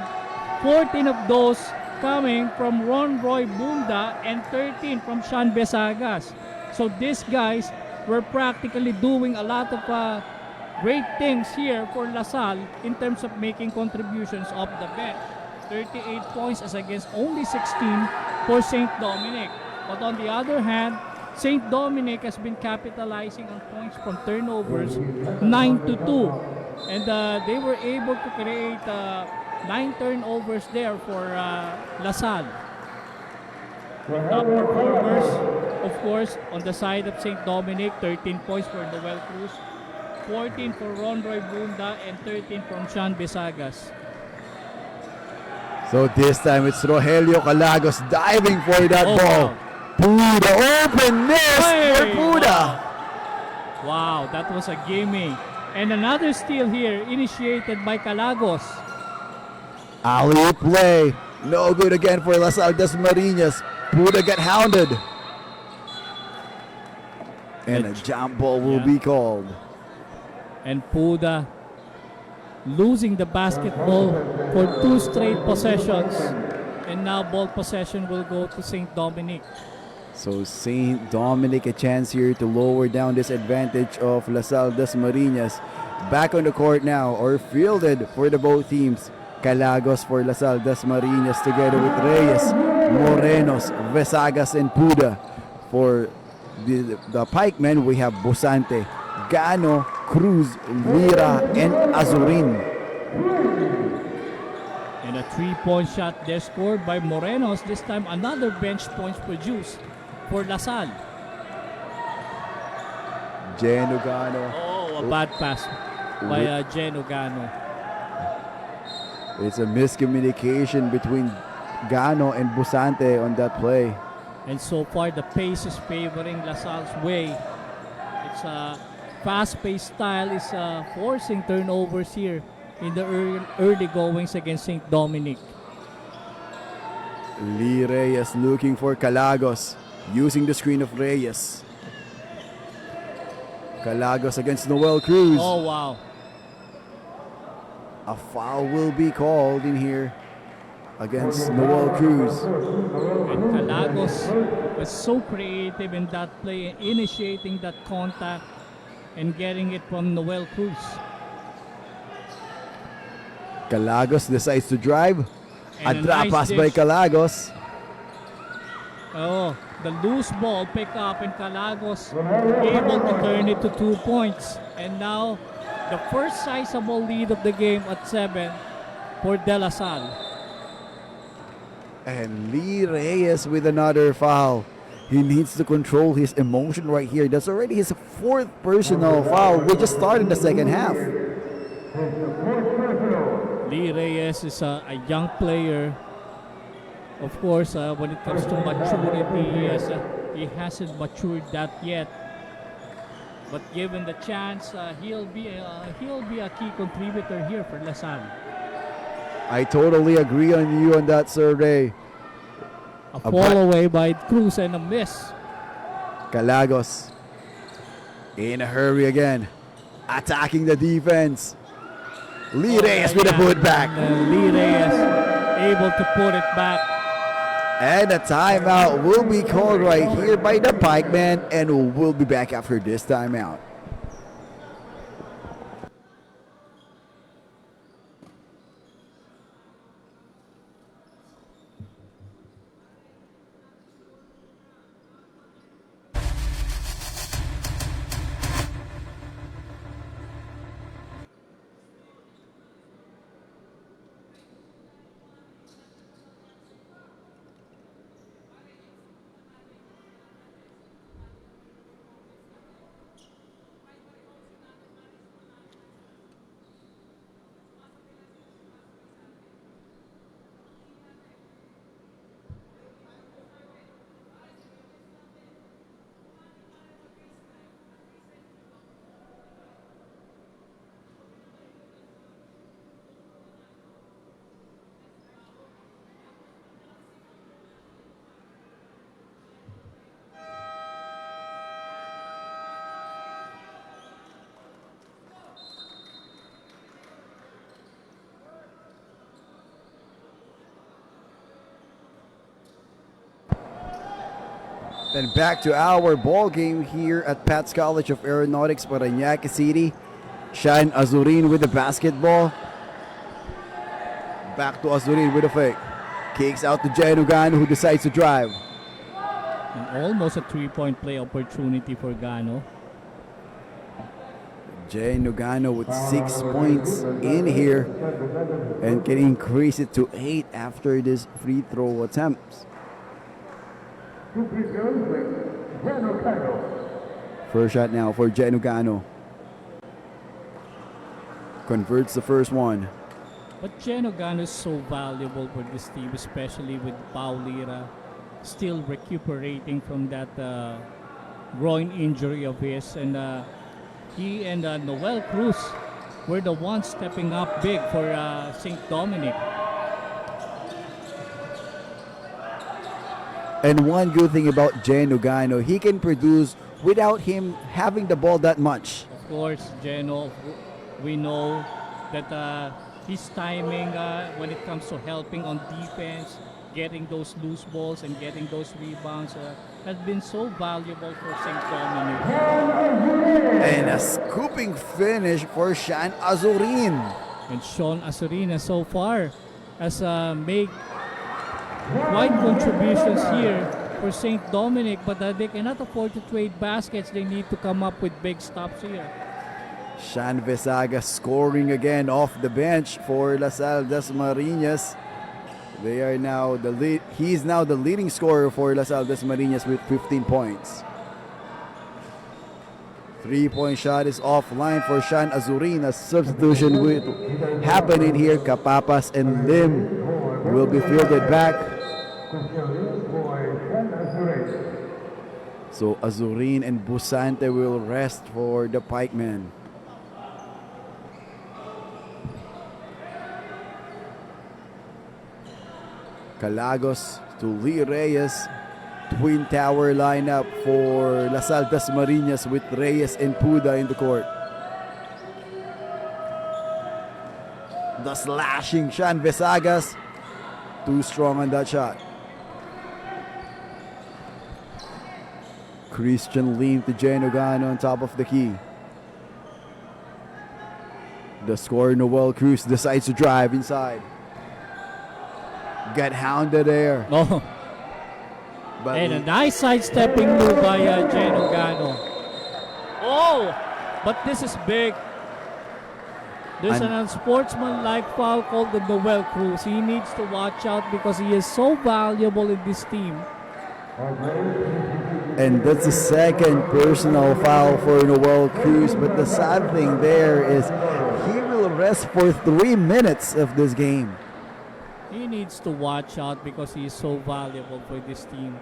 14 of those coming from Ron Roy Bunda and 13 from Sean Besagas. So these guys were practically doing a lot of great things here for LaSalle in terms of making contributions off the bench. 38 points as against only 16 for St. Dominic. But on the other hand, St. Dominic has been capitalizing on points from turnovers 9-2. And they were able to create 9 turnovers there for LaSalle. The top performers, of course, on the side of St. Dominic, 13 points for Noel Cruz, 14 for Ron Roy Bunda, and 13 from Sean Besagas. So this time it's Rogelio Calagos diving for that ball. Wow. Puda, open miss for Puda. Wow, that was a gimme. And another steal here, initiated by Calagos. Alley play. No good again for LaSalle Dasmariñas. Puda got hounded. And a jump ball will be called. And Puda losing the basketball for 2 straight possessions. And now ball possession will go to St. Dominic. So St. Dominic a chance here to lower down this advantage of LaSalle Dasmariñas. Back on the court now, or fielded for the both teams. Calagos for LaSalle Dasmariñas together with Reyes, Morenos, Vesagas, and Puda. For the pikemen, we have Bosante, Gano, Cruz, Lira, and Azurin. And a 3-point shot there scored by Morenos. This time another bench points produced for LaSalle. Geno Gano. Oh, a bad pass by Geno Gano. It's a miscommunication between Gano and Busante on that play. And so far the pace is favoring LaSalle's way. It's a fast-paced style is forcing turnovers here in the early goings against St. Dominic. Lee Reyes looking for Calagos, using the screen of Reyes. Calagos against Noel Cruz. Oh, wow. A foul will be called in here against Noel Cruz. And Calagos was so creative in that play, initiating that contact and getting it from Noel Cruz. Calagos decides to drive. And A drop nice pass by dish. Calagos. Oh, the loose ball pick up and Calagos able to turn it to 2 points. And now the first sizable lead of the game at 7 for De La Salle. And Lee Reyes with another foul. He needs to control his emotion right here. That's already his 4th personal foul. We just started the second half. Lee Reyes is a young player. Of course, when it comes to maturity, he hasn't matured that yet. But given the chance, he'll be a key contributor here for LaSalle. I totally agree on you on that, Sir Ray. A fall away by Cruz and a miss. Calagos in a hurry again, attacking the defense. Lee Reyes with a putback. Lee Reyes able to put it back. And a timeout will be called right here by the pikeman, and we'll be back after this timeout. Then back to our ball game here at Pat's College of Aeronautics, Parañaque City. Shan Azurin with the basketball. Back to Azurin with a fake. Kicks out to Jenugan, who decides to drive. And almost a three-point play opportunity for Gano. Jenugan with 6 points in here and can increase it to 8 after this free throw attempts. First shot now for Jenugan. Converts the first one. But Jenugan is so valuable for this team, especially with Paulira still recuperating from that groin injury of his. And he and Noel Cruz were the ones stepping up big for St. Dominic. And one good thing about Jenugan, he can produce without him having the ball that much. Of course, Geno, we know that his timing when it comes to helping on defense, getting those loose balls and getting those rebounds has been so valuable for St. Dominic. And a scooping finish for Shan Azurin. And Sean Asurina so far has made quite contributions here for St. Dominic, but they cannot afford to trade baskets. They need to come up with big stops here. Shan Vesaga scoring again off the bench for LaSalle Dasmariñas. They are now the lead. He's now the leading scorer for LaSalle Dasmariñas with 15 points. 3-point shot is offline for Shan Azurin. A substitution will happen in here. Capapas and Lim will be fielded back. So Azurin and Busante will rest for the Pikemen. Calagos to Lee Reyes. Twin tower lineup for LaSalle Dasmariñas with Reyes and Puda in the court. The slashing Shan Vesagas. Too strong on that shot. Christian Lim to Jenugan on top of the key. The scorer Noel Cruz decides to drive inside. Got hounded there. Oh. But And a nice sidestepping move by Jenugan. Oh, but this is big. There's an unsportsmanlike foul called on Noel Cruz. He needs to watch out because he is so valuable in this team. And that's the second personal foul for Noel Cruz. But the sad thing there is he will rest for 3 minutes of this game. He needs to watch out because he is so valuable for this team.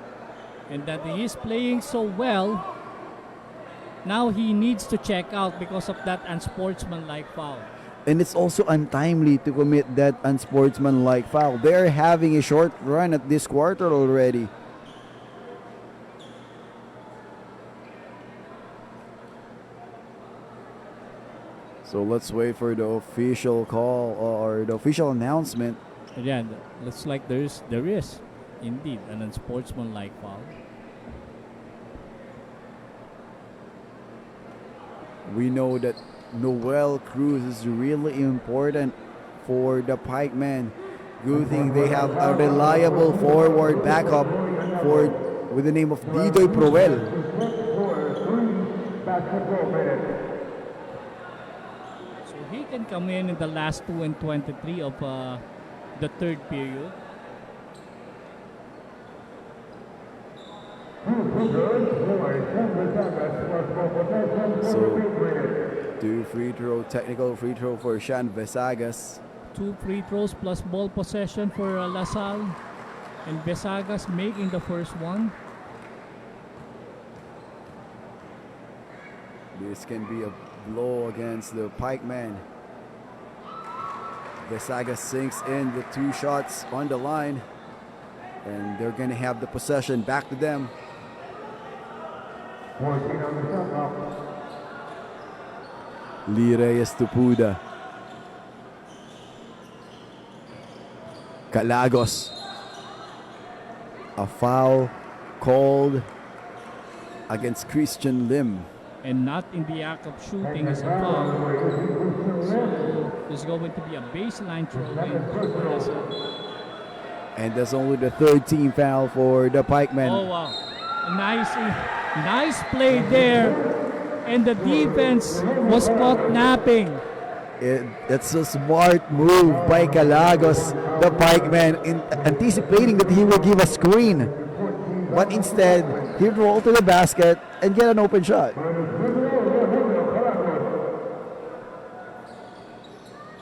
And that he is playing so well, now he needs to check out because of that unsportsmanlike foul. And it's also untimely to commit that unsportsmanlike foul. They're having a short run at this quarter already. So let's wait for the official call or the official announcement. Yeah, looks like there is indeed an unsportsmanlike foul. We know that Noel Cruz is really important for the Pikemen. Good thing they have a reliable forward backup with the name of Didoy Proel. So he can come in the last 2 and 23 of the third period. So, technical free throw for Shan Vesagas. 2 free throws plus ball possession for LaSalle. And Vesagas making the first one. This can be a blow against the Pikemen. Vesagas sinks in the 2 shots on the line. And they're going to have the possession back to them. Lee Reyes to Puda. Calagos. A foul called against Christian Lim. And not in the act of shooting is a foul. So there's going to be a baseline throw in for LaSalle. And that's only the third team foul for the Pikemen. Oh wow. A nice play there. And the defense was caught napping. It's a smart move by Calagos, the Pikeman, in anticipating that he will give a screen. But instead, he rolled to the basket and get an open shot.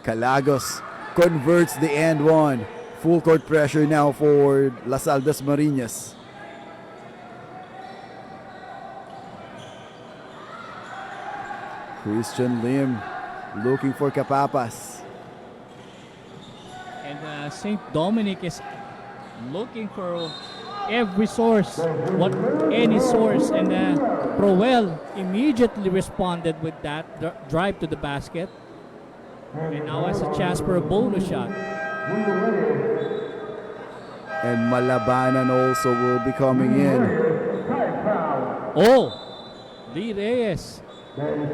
Calagos converts the and one. Full court pressure now for LaSalle Dasmariñas. Christian Lim looking for Capapas. And St. Dominic is looking for every source, any source, and Proel immediately responded with that drive to the basket, and now has a chance for a bonus shot. And Malabanan also will be coming in. Oh, Lee Reyes. And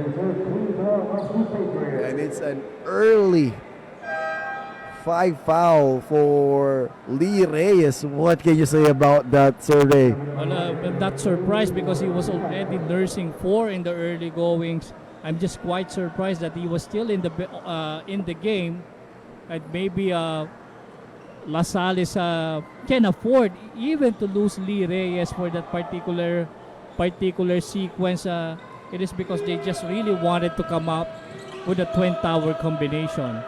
it's an early 5 foul for Lee Reyes. What can you say about that, Survey? Well, I'm not surprised because he was already nursing 4 in the early goings. I'm just quite surprised that he was still in the game. And maybe LaSalle can afford even to lose Lee Reyes for that particular sequence. It is because they just really wanted to come up with a twin tower combination.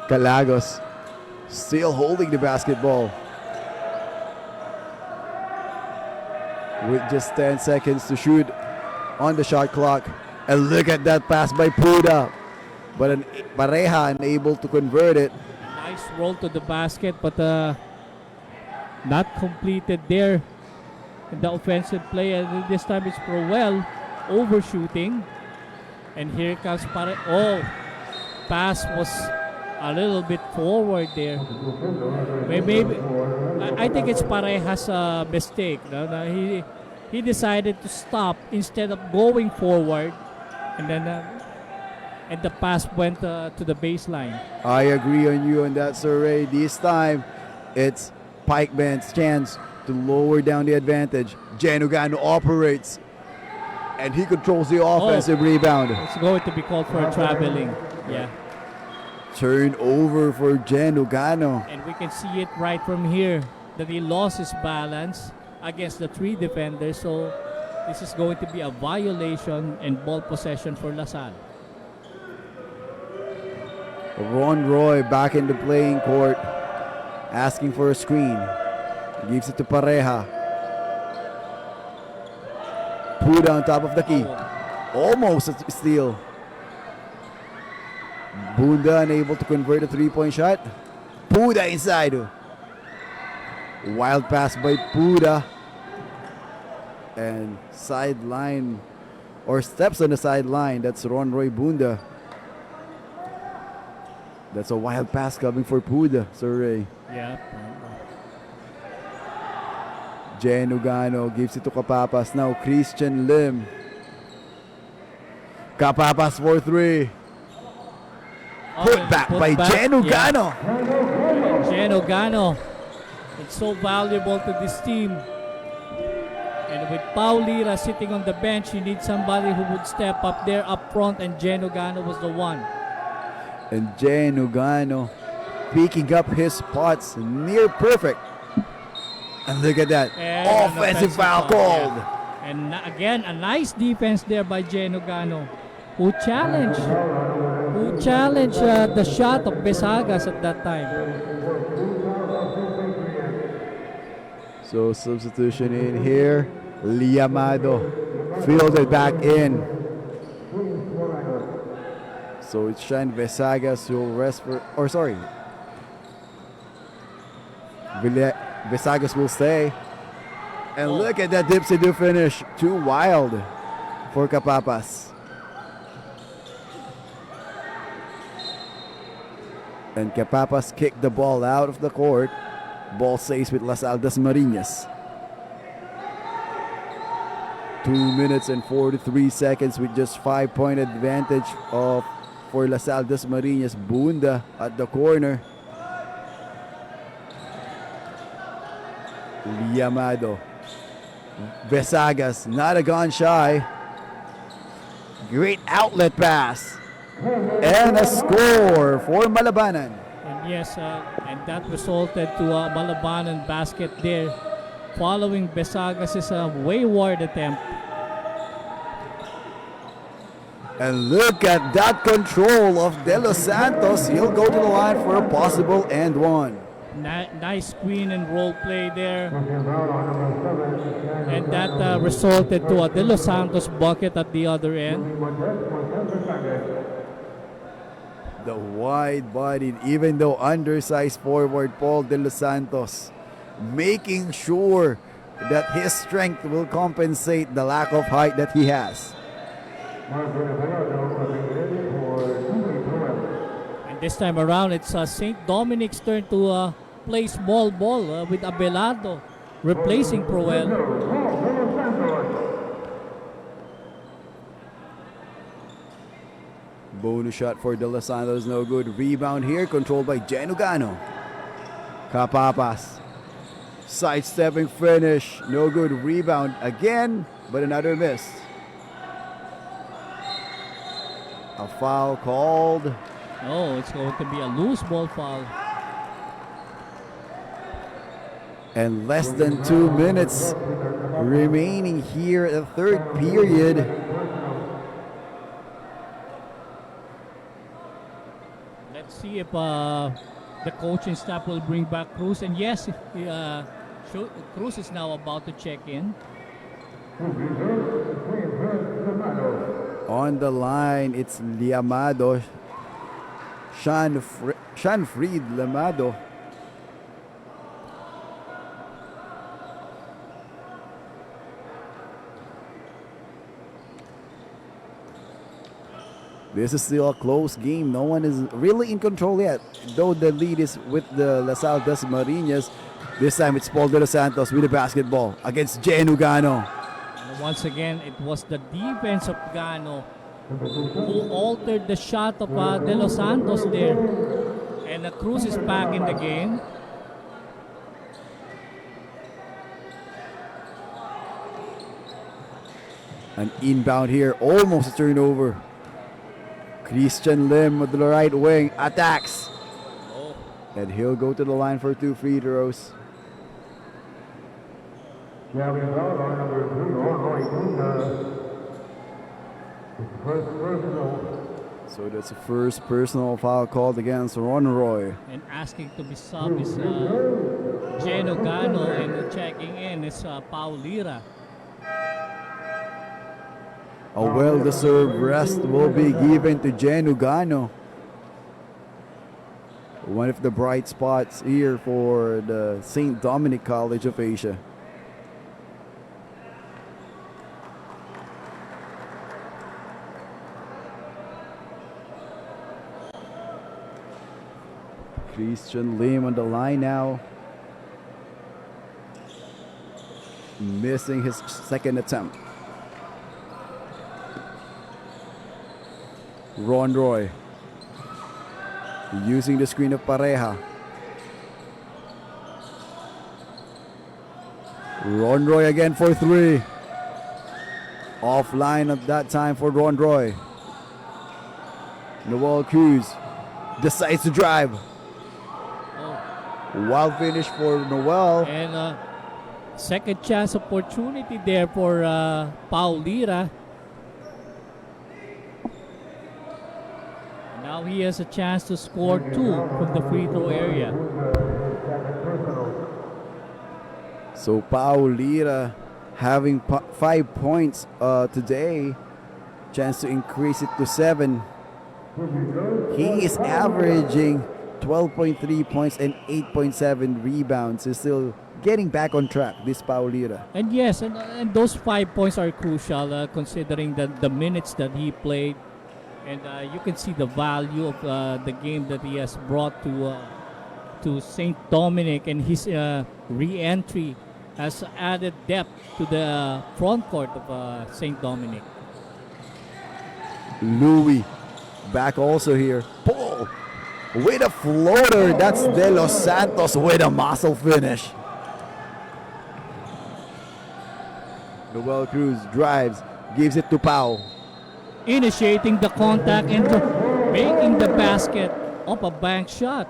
Calagos still holding the basketball with just 10 seconds to shoot on the shot clock. And look at that pass by Puda, but Pareja unable to convert it. Nice roll to the basket, but not completed there in the offensive play. And this time it's Proel overshooting, and here comes pass was a little bit forward there. Maybe I think it's Pareja's mistake. He decided to stop instead of going forward, and then and the pass went to the baseline. I agree on you on that, Sir Ray. This time, it's Pikeman's chance to lower down the advantage. Janugano operates, and he controls the offensive rebound. It's going to be called for a traveling. Yeah. Turnover for Janugano. And we can see it right from here that he lost his balance against the 3 defenders. So this is going to be a violation and ball possession for LaSalle. Ron Roy back in the playing court, asking for a screen. Gives it to Pareja. Puda on top of the key. Almost a steal. Bunda unable to convert a 3-point shot. Puda inside. Wild pass by Puda. And sideline, or steps on the sideline. That's Ron Roy Bunda. That's a wild pass coming for Puda, Sir Ray. Yeah. Janugano gives it to Capapas. Now Christian Lim. Capapas for 3. Put back by Janugano. Yeah. Janugano. It's so valuable to this team. And with Paulira sitting on the bench, you need somebody who would step up there up front, and Janugano was the one. And Janugano picking up his spots near perfect. And look at that. And offensive foul called. Yeah. And again, a nice defense there by Janugano, who challenged the shot of Besagas at that time. So substitution in here. Liamado fielded back in. So it's Shane Besagas who will rest for, or sorry, Besagas will stay. And look at that dipsy-do finish. Too wild for Capapas. And Capapas kicked the ball out of the court. Ball stays with LaSalle Dasmariñas. 2 minutes and 43 seconds with just 5-point advantage for LaSalle Dasmariñas. Bunda at the corner. Liamado. Vesagas, not a gun shy. Great outlet pass. And a score for Malabanan. And yes, and that resulted to a Malabanan basket there following Besagas' wayward attempt. And look at that control of De Los Santos. He'll go to the line for a possible and one. Nice screen and roll play there. And that resulted to a De Los Santos bucket at the other end. The wide-bodied, even though undersized forward Paul De Los Santos, making sure that his strength will compensate the lack of height that he has. And this time around, it's St. Dominic's turn to play small ball with Abelardo replacing Proel. Bonus shot for De Los Santos, no good. Rebound here, controlled by Genugano. Capapas. Sidestepping finish, no good. Rebound again, but another miss. A foul called. Oh, it's going to be a loose ball foul. And less than 2 minutes remaining here in the third period. Let's see if the coaching staff will bring back Cruz. And yes, Cruz is now about to check in. On the line, it's Liamado. Shanfried Lamado. This is still a close game. No one is really in control yet. Though the lead is with the LaSalle Dasmariñas. This time it's Paul De Los Santos with the basketball against Genugano. And once again, it was the defense of Gano who altered the shot of De Los Santos there. And Cruz is back in the game. An inbound here, almost a turnover. Christian Lim with the right wing attacks. Oh. And he'll go to the line for 2 free throws. So that's the first personal foul called against Ron Roy. And asking to be sub is Genugano, and checking in is Paulira. A well-deserved rest will be given to Genugano. One of the bright spots here for the St. Dominic College of Asia. Christian Lim on the line now. Missing his second attempt. Ron Roy using the screen of Pareja. Ron Roy again for 3. Offline at that time for Ron Roy. Noel Cruz decides to drive. Oh. Wild finish for Noel. And second chance opportunity there for Paulira. Now he has a chance to score 2 from the free throw area. So Paulira having 5 points today. Chance to increase it to 7. He is averaging 12.3 points and 8.7 rebounds. He's still getting back on track, this Paulira. And yes, and those 5 points are crucial considering the minutes that he played. And you can see the value of the game that he has brought to St. Dominic, and his re-entry has added depth to the front court of St. Dominic. Louis back also here. Paul with a floater. That's De Los Santos with a muscle finish. Noel Cruz drives, gives it to Pau. Initiating the contact and making the basket of a bank shot.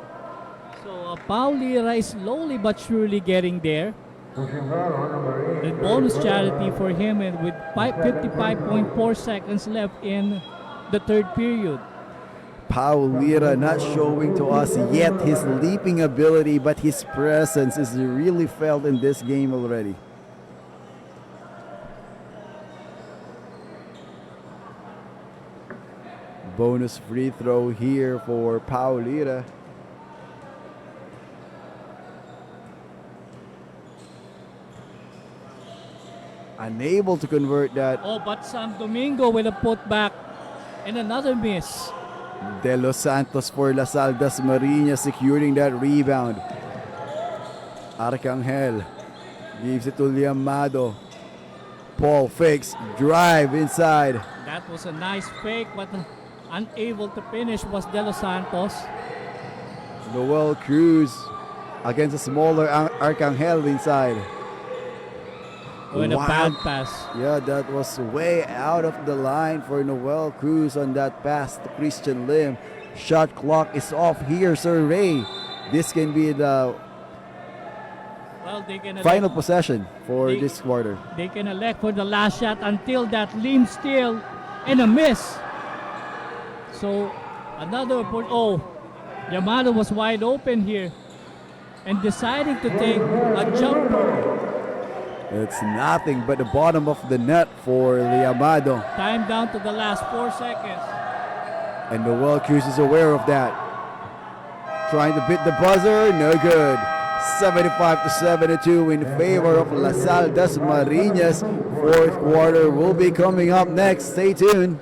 So Pau Lira is slowly but surely getting there. The bonus charity for him, and with 55.4 seconds left in the third period. Pau Lira not showing to us yet his leaping ability, but his presence is really felt in this game already. Bonus free throw here for Pau Lira. Unable to convert that. Oh, but Sam Domingo with a putback and another miss. De Los Santos for Lasal Dasmariñas securing that rebound. Arcangel gives it to Liamado. Paul fakes, drive inside. That was a nice fake, but unable to finish was De Los Santos. Noel Cruz against a smaller Arcangel inside. With a bad pass. Yeah, that was way out of the line for Noel Cruz on that pass to Christian Lim. Shot clock is off here, Sir Ray. This can be the final possession for this quarter. They can elect for the last shot until that Lim steal and a miss. So another Yamada was wide open here and deciding to take a jumper. It's nothing but the bottom of the net for Liamado. Time down to the last 4 seconds. And Noel Cruz is aware of that. Trying to beat the buzzer, no good. 75-72 in favor of Lasal Dasmariñas. Fourth quarter will be coming up next. Stay tuned.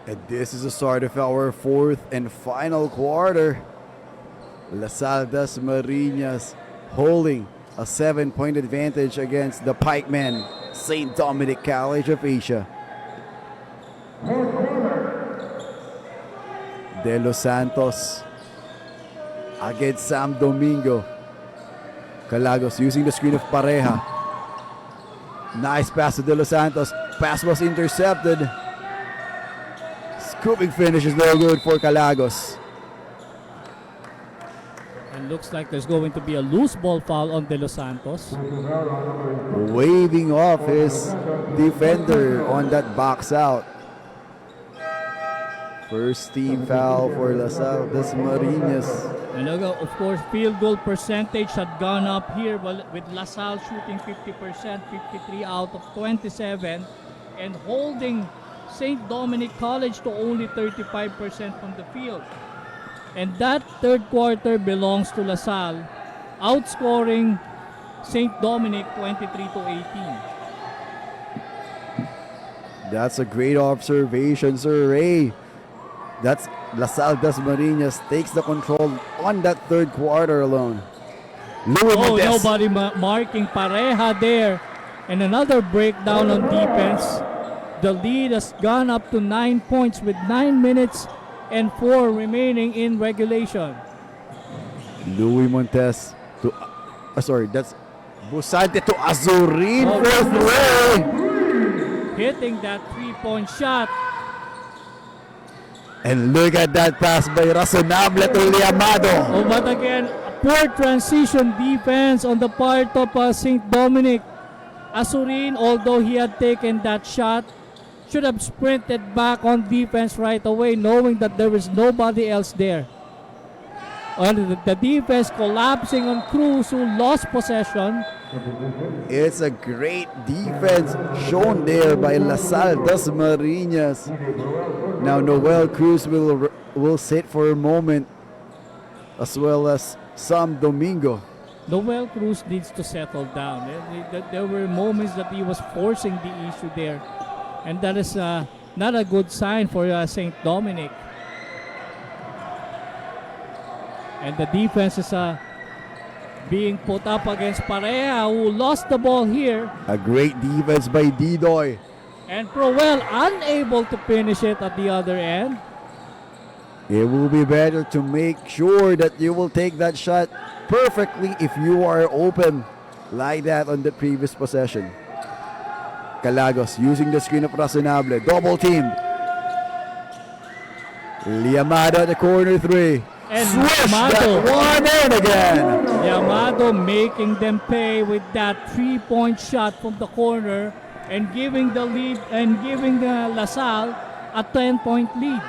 And this is the start of our fourth and final quarter. Lasal Dasmariñas holding a 7-point advantage against the Pikemen, St. Dominic College of Asia. De Los Santos against Sam Domingo. Calagos using the screen of Pareja. Nice pass to De Los Santos. Pass was intercepted. Scooping finish is no good for Calagos. And looks like there's going to be a loose ball foul on De Los Santos. Waving off his defender on that box out. First team foul for Lasal Dasmariñas. And of course, field goal percentage had gone up here with LaSalle shooting 50%, 53 out of 27, and holding St. Dominic College to only 35% from the field. And that third quarter belongs to LaSalle, outscoring St. Dominic 23-18. That's a great observation, Sir Ray. That's LaSalle Dasmariñas takes the control on that third quarter alone. Louis Oh, Montes. nobody marking Pareja there. And another breakdown on defense. The lead has gone up to 9 points with 9 minutes and 4 remaining in regulation. Louis Montes to that's Busante to Azurin Oh, for three. Hitting that 3-point shot. And look at that pass by Razonable to Liamado. Oh, but again, a poor transition defense on the part of St. Dominic. Azurin, although he had taken that shot, should have sprinted back on defense right away, knowing that there is nobody else there. And the defense collapsing on Cruz, who lost possession. It's a great defense shown there by LaSalle Dasmariñas. Now Noel Cruz will sit for a moment, as well as Sam Domingo. Noel Cruz needs to settle down. There were moments that he was forcing the issue there. And that is not a good sign for St. Dominic. And the defense is being put up against Pareja, who lost the ball here. A great defense by Didoy. And Proel unable to finish it at the other end. It will be better to make sure that you will take that shot perfectly if you are open like that on the previous possession. Calagos using the screen of Razonable. Double teamed. Liamado at the corner three. And Swish that Liamado. one in again. Liamado making them pay with that 3-point shot from the corner and giving the lead and giving the LaSalle a 10-point lead.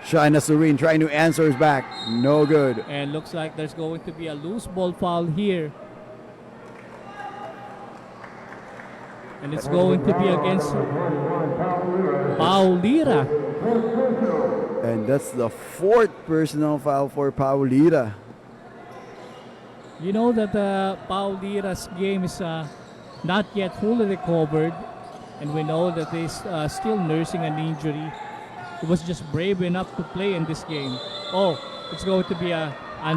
Shaina Surin trying to answer his back. No good. And looks like there's going to be a loose ball foul here. And it's going to be against Paulira. And that's the fourth personal foul for Paulira. You know that Paulira's game is not yet fully recovered. And we know that he's still nursing an injury. He was just brave enough to play in this game. Oh, it's going to be an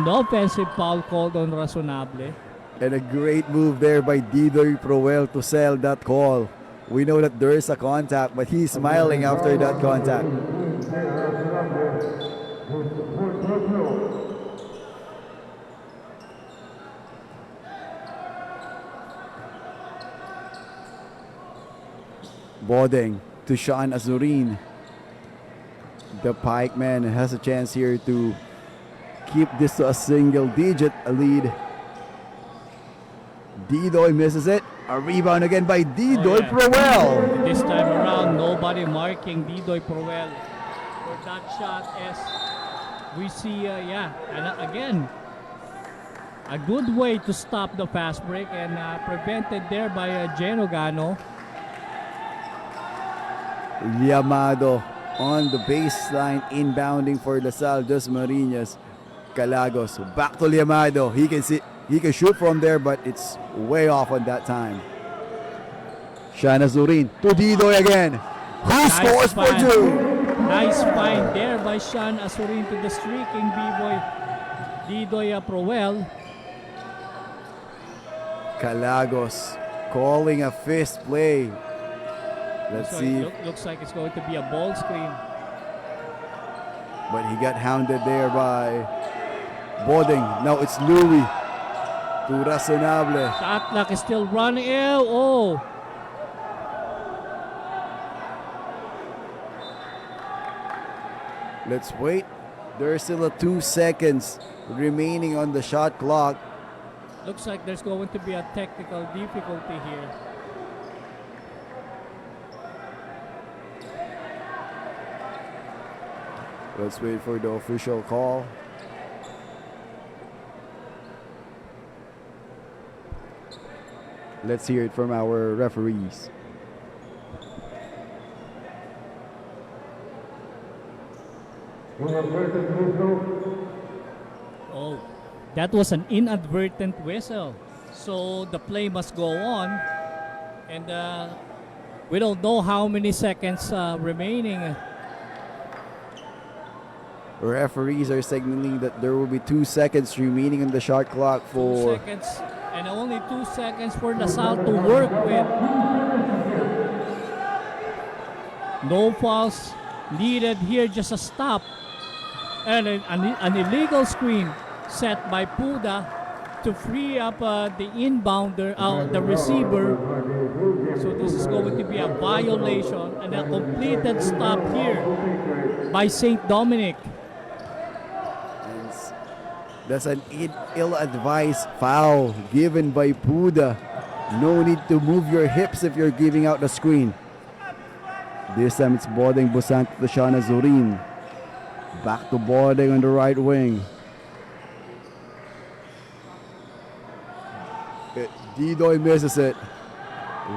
offensive foul called on Razonable. And a great move there by Didoy Proel to sell that call. We know that there is a contact, but he's smiling after that contact. Bodeng to Sean Azurin. The Pikeman has a chance here to keep this to a single digit lead. Didoy misses it. A rebound again by Didoy Proel. This time around, nobody marking Didoy Proel for that shot as we see, and again, a good way to stop the fast break and prevented there by Genogano. Liamado on the baseline, inbounding for LaSalle Dasmariñas. Calagos back to Liamado. He can shoot from there, but it's way off on that time. Shana Zurin to Didoy again. Who scores for two? Nice find there by Sean Azurin to the streaking B-boy Didoy Proel. Calagos calling a fist play. Let's see. Looks like it's going to be a ball screen. But he got hounded there by Bodeng. Now it's Louis to Razonable. Shot clock is still running. Ew, oh. Let's wait. There's still 2 seconds remaining on the shot clock. Looks like there's going to be a technical difficulty here. Let's wait for the official call. Let's hear it from our referees. Oh, that was an inadvertent whistle. So the play must go on. And We don't know how many seconds remaining. Referees are signaling that there will be 2 seconds remaining on the shot clock 2 for seconds, and only 2 seconds for LaSalle to work with. No fouls needed here, just a stop. And an illegal screen set by Puda to free up the inbounder, the receiver. So this is going to be a violation and a completed stop here by St. Dominic. That's an ill-advised foul given by Puda. No need to move your hips if you're giving out the screen. This time it's Bodeng Busant to Shana Zurin. Back to Bodeng on the right wing. Didoy misses it.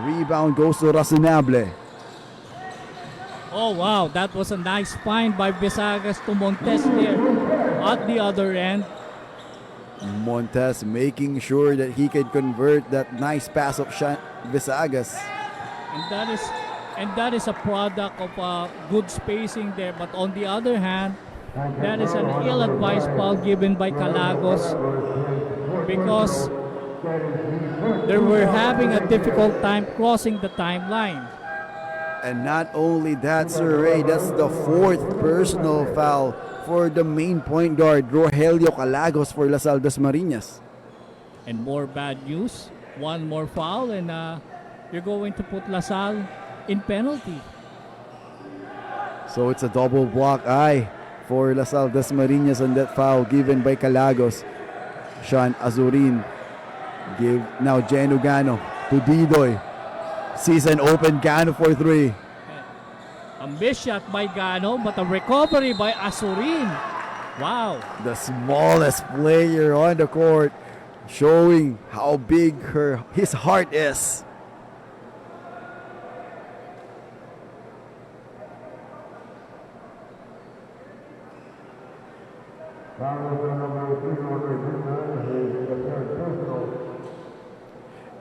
Rebound goes to Razonable. Oh wow, that was a nice find by Visagas to Montes there at the other end. Montes making sure that he can convert that nice pass of Visagas. And that is a product of good spacing there. But on the other hand, that is an ill-advised foul given by Calagos because they were having a difficult time crossing the timeline. And not only that, Sir Ray, that's the 4th personal foul for the main point guard, Rogelio Calagos for LaSalle Dasmariñas. And more bad news. One more foul and you're going to put LaSalle in penalty. So it's a double block eye for LaSalle Dasmariñas on that foul given by Calagos. Sean Azurin give now Geno Gano to Didoy. Sees an open Gano for 3. A miss shot by Gano, but a recovery by Azurin. Wow. The smallest player on the court, showing how big his heart is.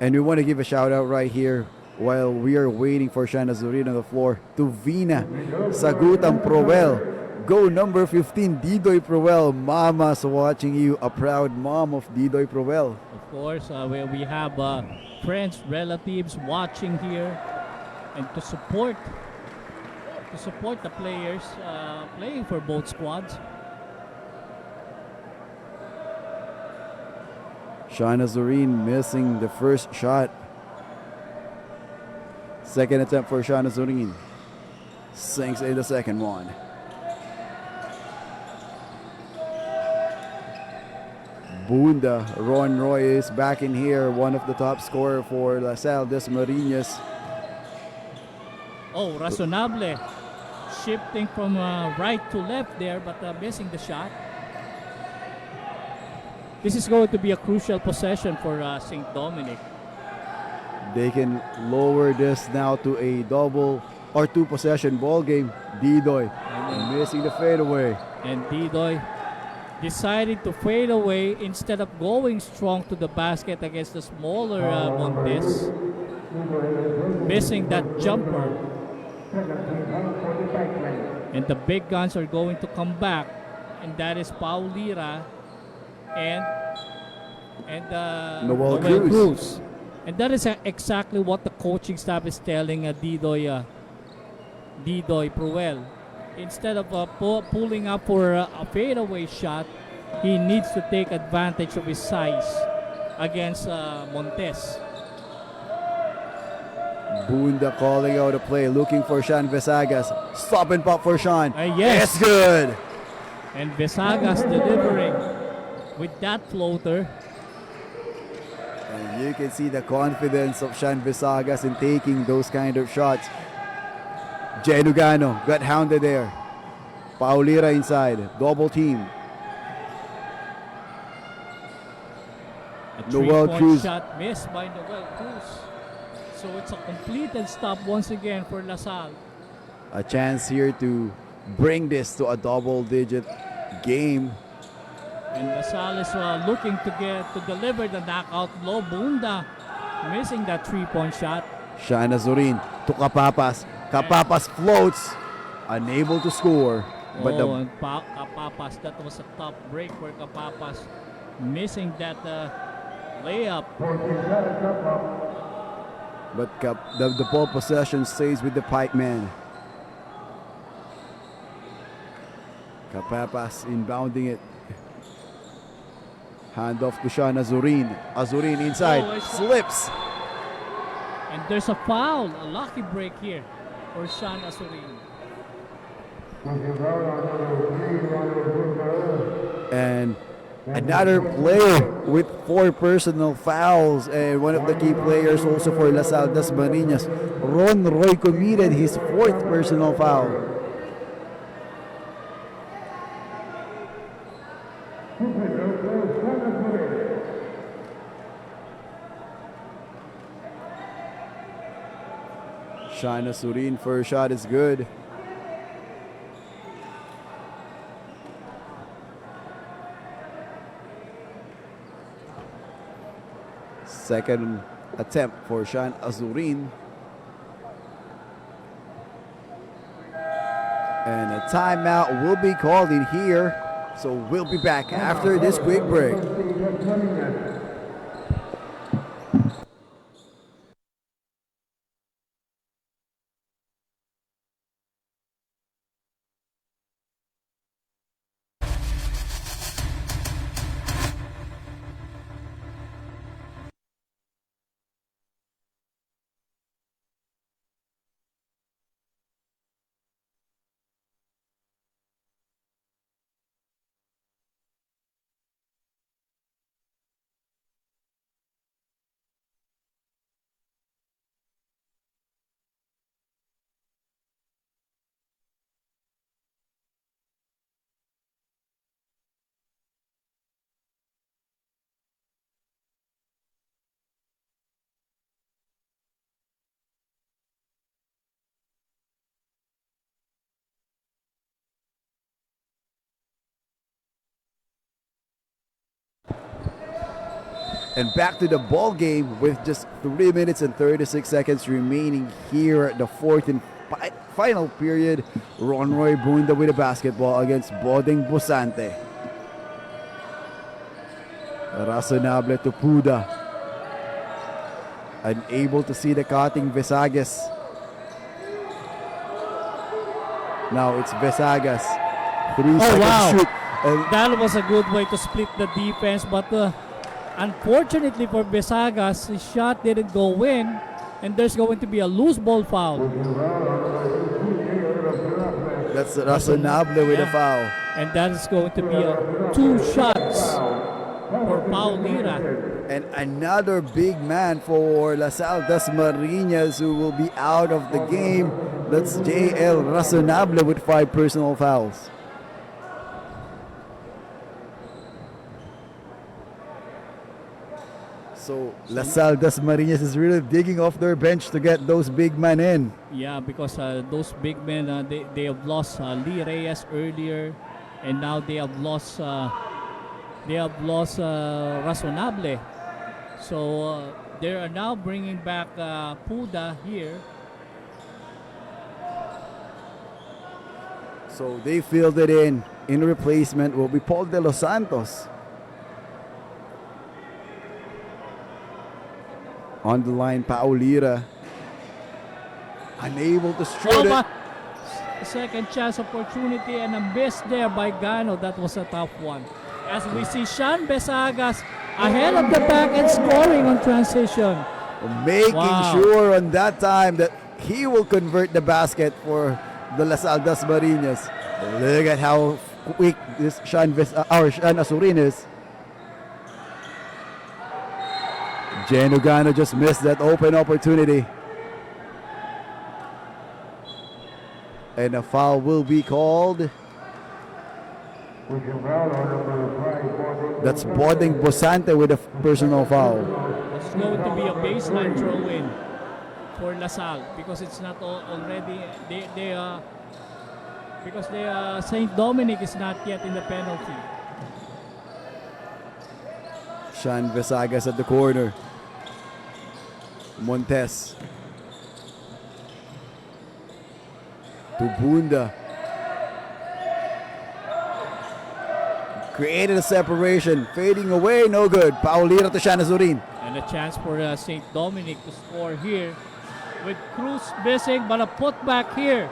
And we want to give a shout out right here while we are waiting for Shana Zurin on the floor to Vina Sagutang Proel. Go number 15, Didoy Proel. Mama's watching you, a proud mom of Didoy Proel. Of course, we have friends, relatives watching here and to support the players playing for both squads. Shana Zurin missing the first shot. Second attempt for Shana Zurin. Sinks in the second one. Bunda, Ron Roy is back in here, one of the top scorer for LaSalle Dasmariñas. Oh, Razonable shifting from right to left there, but missing the shot. This is going to be a crucial possession for St. Dominic. They can lower this now to a double or 2 possession ball game. Didoy missing the fadeaway. And Didoy decided to fade away instead of going strong to the basket against the smaller Montes. Missing that jumper. And the big guns are going to come back. And that is Paulira and Noel Cruz. And that is exactly what the coaching staff is telling Didoy Proel. Instead of pulling up for a fadeaway shot, he needs to take advantage of his size against Montes. Bunda calling out a play, looking for Sean Visagas. Stop and pop for Sean. Yes. It's good. And Visagas delivering with that floater. And you can see the confidence of Sean Visagas in taking those kind of shots. Genugano got hounded there. Paulira inside, double team. A Noel three-point Cruz. shot missed by Noel Cruz. So it's a completed stop once again for LaSalle. A chance here to bring this to a double-digit game. And LaSalle is looking to deliver the knockout blow. Bunda missing that three-point shot. Shana Zurin to Kapapas. Kapapas floats, unable to score. But and Kapapas, that was a tough break for Kapapas, missing that layup. But the ball possession stays with the Pikemen. Kapapas inbounding it. Hand off to Sean Azurin. Azurin inside, slips. And there's a foul, a lucky break here for Sean Azurin. And another player with 4 personal fouls, and one of the key players also for LaSalle Dasmariñas, Ron Roy, committed his 4th personal foul. Sean Azurin, first shot is good. Second attempt for Sean Azurin. And a timeout will be called in here. So we'll be back after this quick break. And back to the ball game with just 3 minutes and 36 seconds remaining here at the 4th and final period. Ron Roy Bunda with the basketball against Bodeng Busante. Razonable to Puda. Unable to see the cutting Vesagas. Now it's Vesagas. 3 seconds shoot. And that was a good way to split the defense, but unfortunately for Vesagas, his shot didn't go in, and there's going to be a loose ball foul. That's Razonable with a foul. And that is going to be 2 shots for Paulira. And another big man for LaSalle Dasmariñas who will be out of the game. That's JL Razonable with 5 personal fouls. So LaSalle Dasmariñas is really digging off their bench to get those big men in. Yeah, because those big men, they have lost Lee Reyes earlier, and now they have lost Razonable. So they are now bringing back Puda here. So they filled it in. In replacement will be Paul De Los Santos. On the line, Paulira. Unable to shoot it. Second chance opportunity and a miss there by Gano. That was a tough one. As we see Sean Vesagas ahead of the back and scoring on transition. Making sure on that time that he will convert the basket for the LaSalle Dasmariñas. Look at how quick this Sean Azurin is. Jeno Gano just missed that open opportunity. And a foul will be called. That's Bodeng Busante with a personal foul. It's going to be a baseline throw-in for LaSalle because it's not already because St. Dominic is not yet in the penalty. Sean Vesagas at the corner. Montes. to Bunda. Created a separation. Fading away. No good. Paulira to Shana Zurin. And a chance for St. Dominic to score here. With Cruz missing, but a putback here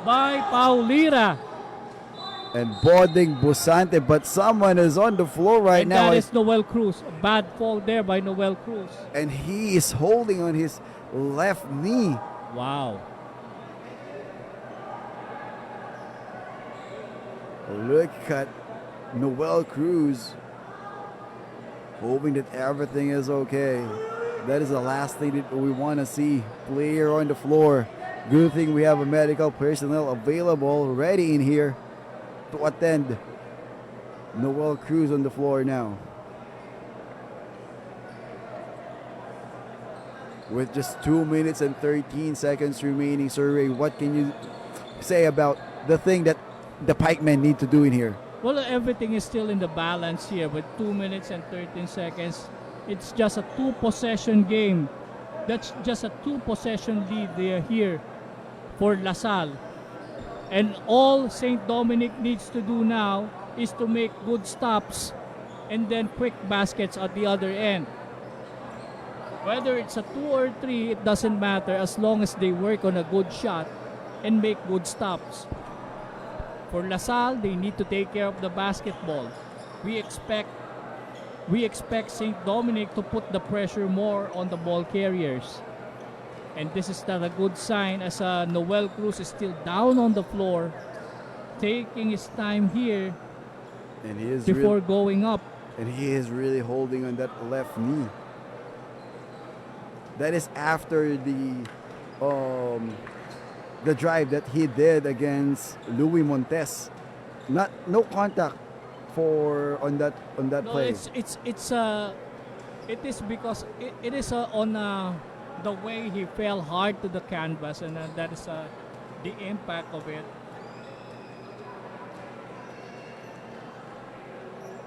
by Paulira. And Boding Busante. But someone is on the floor right And now. that is Noel Cruz. A bad fall there by Noel Cruz. And he is holding on his left knee. Wow. Look at Noel Cruz. Hoping that everything is okay. That is the last thing that we want to see. Player on the floor. Good thing we have a medical personnel available, ready in here to attend. Noel Cruz on the floor now. With just 2 minutes and 13 seconds remaining, Sir Ray, what can you say about the thing that the pikemen need to do in here? Well, everything is still in the balance here with 2 minutes and 13 seconds. It's just a 2-possession game. That's just a 2-possession lead there here for LaSalle. And all St. Dominic needs to do now is to make good stops and then quick baskets at the other end. Whether it's a 2 or 3, it doesn't matter as long as they work on a good shot and make good stops. For LaSalle, they need to take care of the basketball. We expect St. Dominic to put the pressure more on the ball carriers. And this is not a good sign as Noel Cruz is still down on the floor, taking his time here And he is before going up. And he is really holding on that left knee. That is after the drive that he did against Louis Montes. No contact on that No, play. it is because it is on the way he fell hard to the canvas, and that is the impact of it.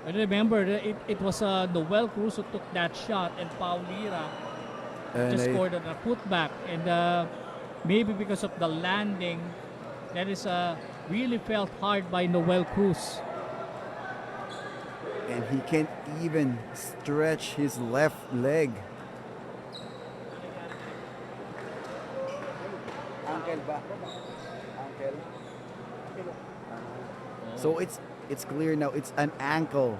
I remember it was Noel Cruz who took that shot, and Paulira just scored on a putback, and maybe because of the landing, that is really felt hard by Noel Cruz. And he can't even stretch his left leg. So it's clear now. It's an ankle.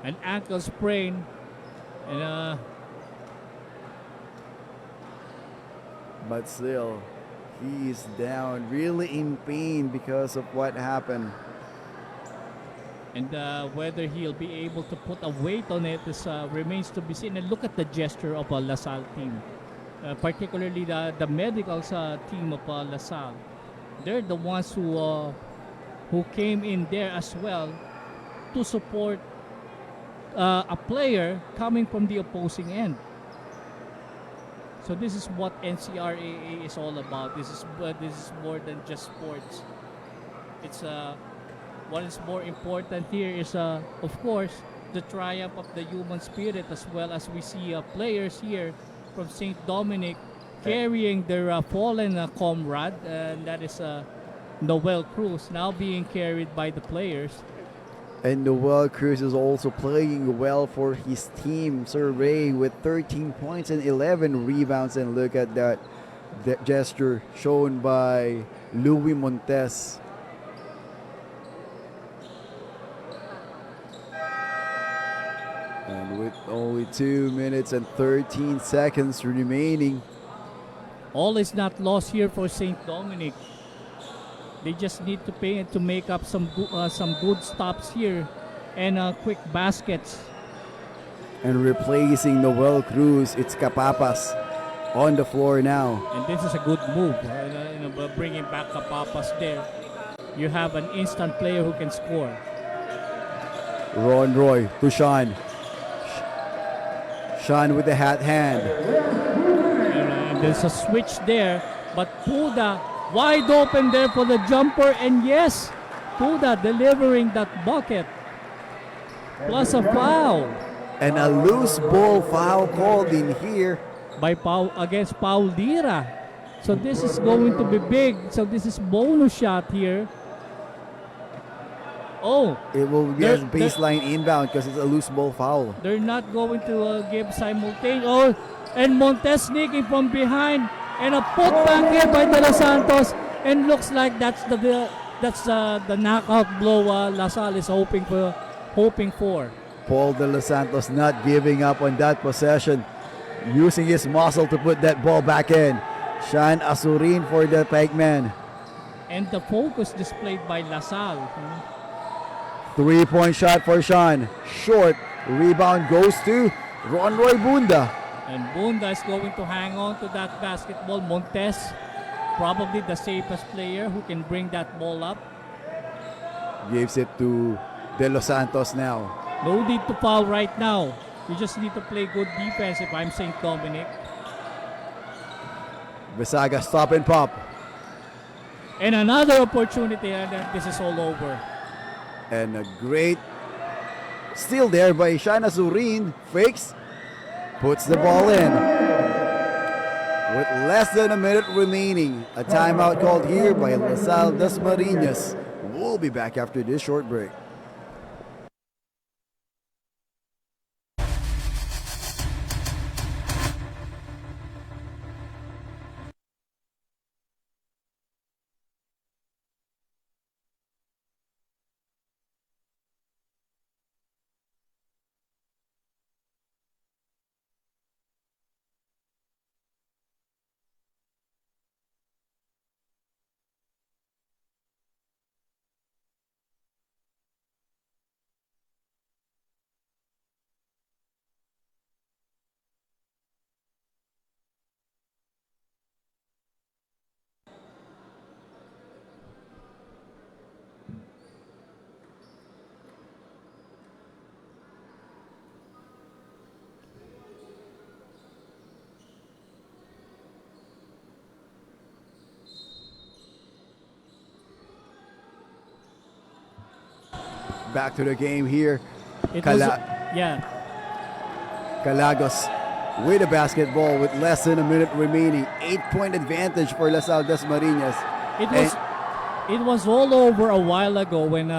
An ankle sprain, and But still, he is down, really in pain because of what happened. And whether he'll be able to put a weight on it remains to be seen. And look at the gesture of a LaSalle team, particularly the medical team of LaSalle. They're the ones who came in there as well to support a player coming from the opposing end. So this is what NCRAA is all about. This is more than just sports. It's what is more important here is, of course, the triumph of the human spirit, as well as we see players here from St. Dominic carrying their fallen comrade, and that is Noel Cruz, now being carried by the players. And Noel Cruz is also playing well for his team, Sir Ray, with 13 points and 11 rebounds. And look at that gesture shown by Louis Montes. And with only 2 minutes and 13 seconds remaining, All is not lost here for St. Dominic. They just need to make up some good stops here and quick baskets. and replacing Noel Cruz, it's Capapas on the floor now. And this is a good move, bringing back Kapapas there. You have an instant player who can score. Ron Roy to Sean. Sean with the hat hand. And there's a switch there, but Puda wide open there for the jumper, and yes, Puda delivering that bucket. Plus a foul And a loose ball foul called in here. by against Paulira. So this is going to be big. So this is bonus shot here. Oh, It will be a baseline inbound because it's a loose ball foul. they're not going to give simultaneous. Oh, and Montes sneaking from behind, and a putback here by De Los Santos, and looks like that's the knockout blow La Salle is hoping for. Paul De Los Santos not giving up on that possession, using his muscle to put that ball back in. Sean Azurin for the Pikemen. And the focus displayed by La Salle. 3-point shot for Sean. Short. Rebound goes to Ronroy Bunda. And Bunda is going to hang on to that basketball. Montes, probably the safest player who can bring that ball up. Gives it to De Los Santos now. No need to foul right now. You just need to play good defense if I'm St. Dominic. Besaga stop and pop. And another opportunity, and then this is all over. And a great steal there by Sean Azurin. Fakes. Puts the ball in. With less than a minute remaining. A timeout called here by La Salle Dasmariñas. We'll be back after this short break. Back to the game here. It was, Calagos with a basketball with less than a minute remaining. 8-point advantage for La Salle Dasmariñas. It was all over a while ago when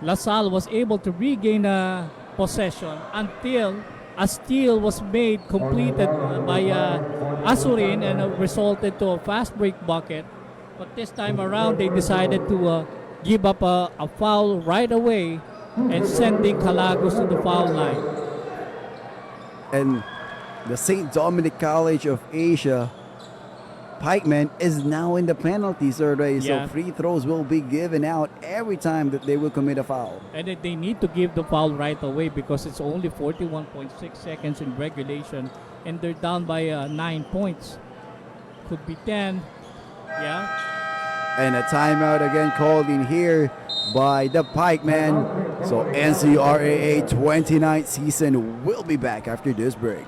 La Salle was able to regain possession until a steal was made, completed by Azurin, and resulted to a fast break bucket. But this time around, they decided to give up a foul right away and sending Calagos to the foul line. And the St. Dominic College of Asia Pikemen is now in the penalties already, so free throws will be given out every time that they will commit a foul. And they need to give the foul right away because it's only 41.6 seconds in regulation and they're down by 9 points. Could be 10. And a timeout again called in here by the Pikemen. So NCRAA 29th season will be back after this break.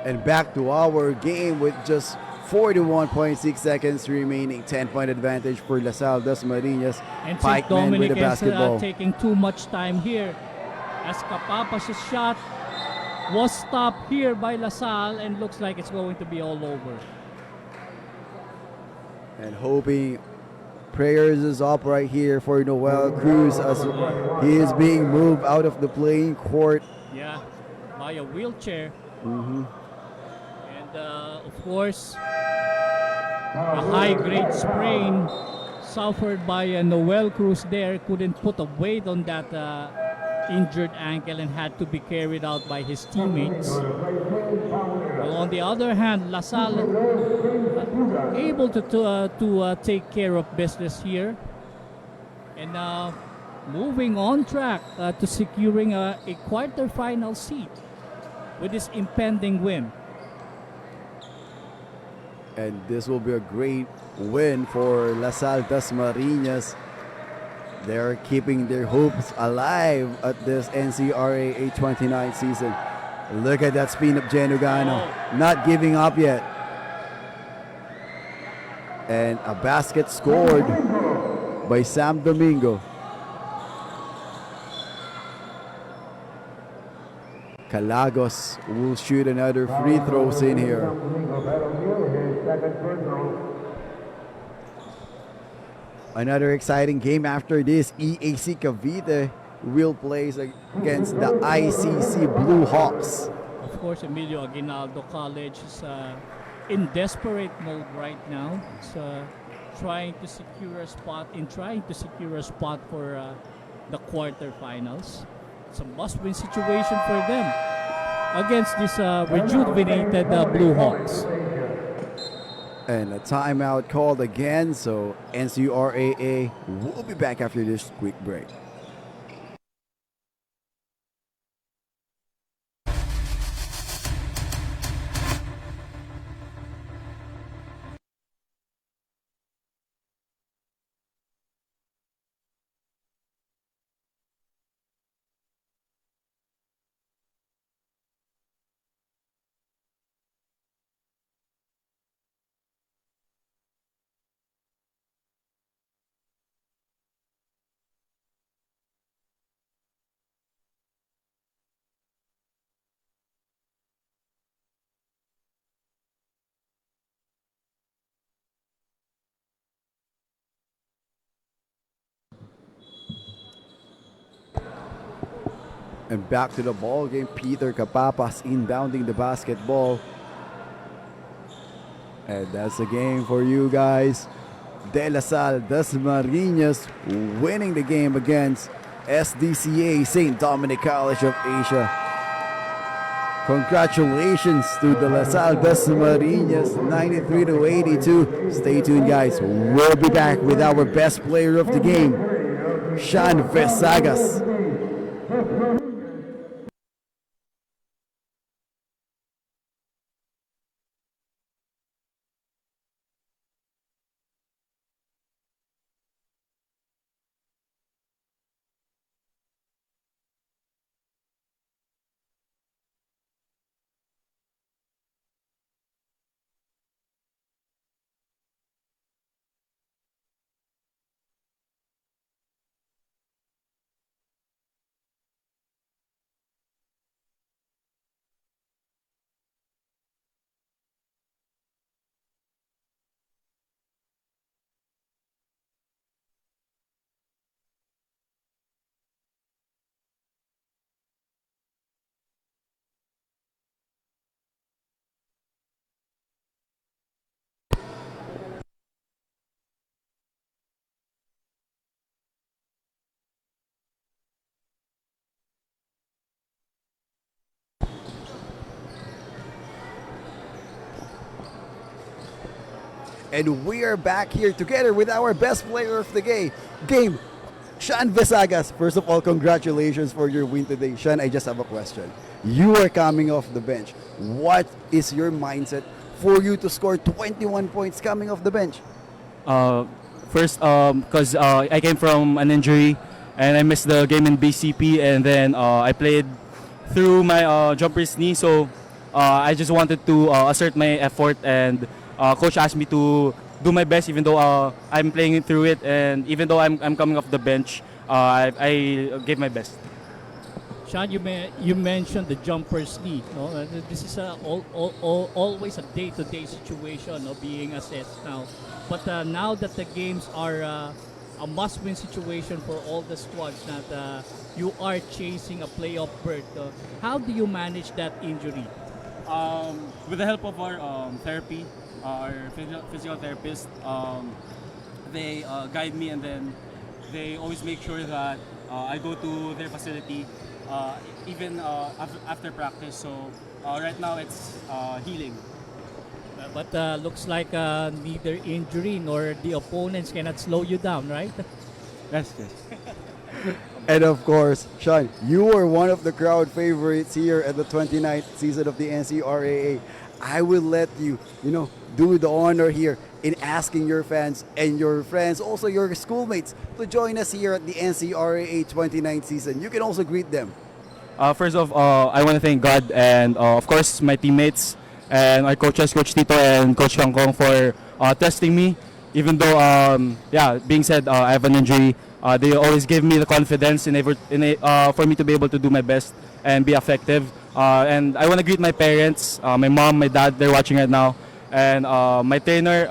And back to our game with just 41.6 seconds remaining. 10-point advantage for La Salle Dasmariñas. And Pikemen Dominic with the basketball. is taking too much time here. As Capapas' shot was stopped here by La Salle and looks like it's going to be all over. And hoping Prayers is up right here for Noel Cruz as he is being moved out of the playing court. Yeah, by a wheelchair. Mhm. And of course, a high-grade sprain suffered by Noel Cruz there. Couldn't put a weight on that injured ankle and had to be carried out by his teammates. Well, on the other hand, LaSalle able to take care of business here. And now moving on track to securing a quarterfinal seat with this impending win. And this will be a great win for LaSalle Dasmariñas. They're keeping their hopes alive at this NCRAA 29 season. Look at that spin of Genugano. Not giving up yet. And a basket scored by Sam Domingo. Calagos will shoot another free throws in here. Another exciting game after this. EAC Cavite will play against the ICC Blue Hawks. Of course, Emilio Aguinaldo College is in desperate mode right now. It's trying to secure a spot for the quarterfinals. It's a must-win situation for them against this rejuvenated Blue Hawks. And a timeout called again, so NCRAA will be back after this quick break. And back to the ball game. Peter Capapas inbounding the basketball. And that's the game for you guys. De La Salle Dasmariñas winning the game against SDCA St. Dominic College of Asia. Congratulations to the La Salle Dasmariñas, 93-82. Stay tuned, guys. We'll be back with our best player of the game, Sean Vesagas. And we are back here together with our best player of the game, Sean Vesagas. First of all, congratulations for your win today. Sean, I just have a question. You are coming off the bench. What is your mindset for you to score 21 points coming off the bench? First, because I came from an injury and I missed the game in BCP, and then I played through my jumper's knee, so I just wanted to assert my effort, and coach asked me to do my best even though I'm playing through it, and even though I'm coming off the bench, I gave my best. Sean, you mentioned the jumper's knee. No? This is always a day-to-day situation of being assessed now. But now that the games are a must-win situation for all the squads, that you are chasing a playoff berth, how do you manage that injury? With the help of our therapy, our physical therapist, they guide me, and then they always make sure that I go to their facility even after practice. So right now it's healing. But looks like neither injury nor the opponents cannot slow you down, right? Yes. And of course, Sean, you were one of the crowd favorites here at the 29th season of the NCRAA. I will let you, do the honor here in asking your fans and your friends, also your schoolmates, to join us here at the NCRAA 29th season. You can also greet them. First off, I want to thank God and of course my teammates and my coaches, Coach Tito and Coach Kangkong, for testing me. Even though, being said, I have an injury, they always give me the confidence for me to be able to do my best and be effective. And I want to greet my parents, my mom, my dad, they're watching right now, and my trainer,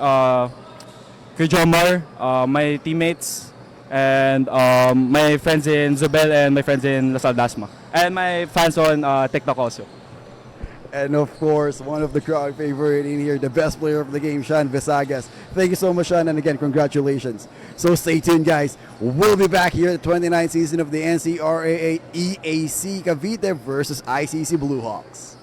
Kujomar, my teammates, and my friends in Zobel and my friends in Lasal Dasma, and my fans on TikTok also. And of course, one of the crowd favorite in here, the best player of the game, Sean Visagas. Thank you so much, Sean, and again, congratulations. So stay tuned, guys. We'll be back here at the 29th season of the NCRAA EAC Cavite versus ICC Blue Hawks.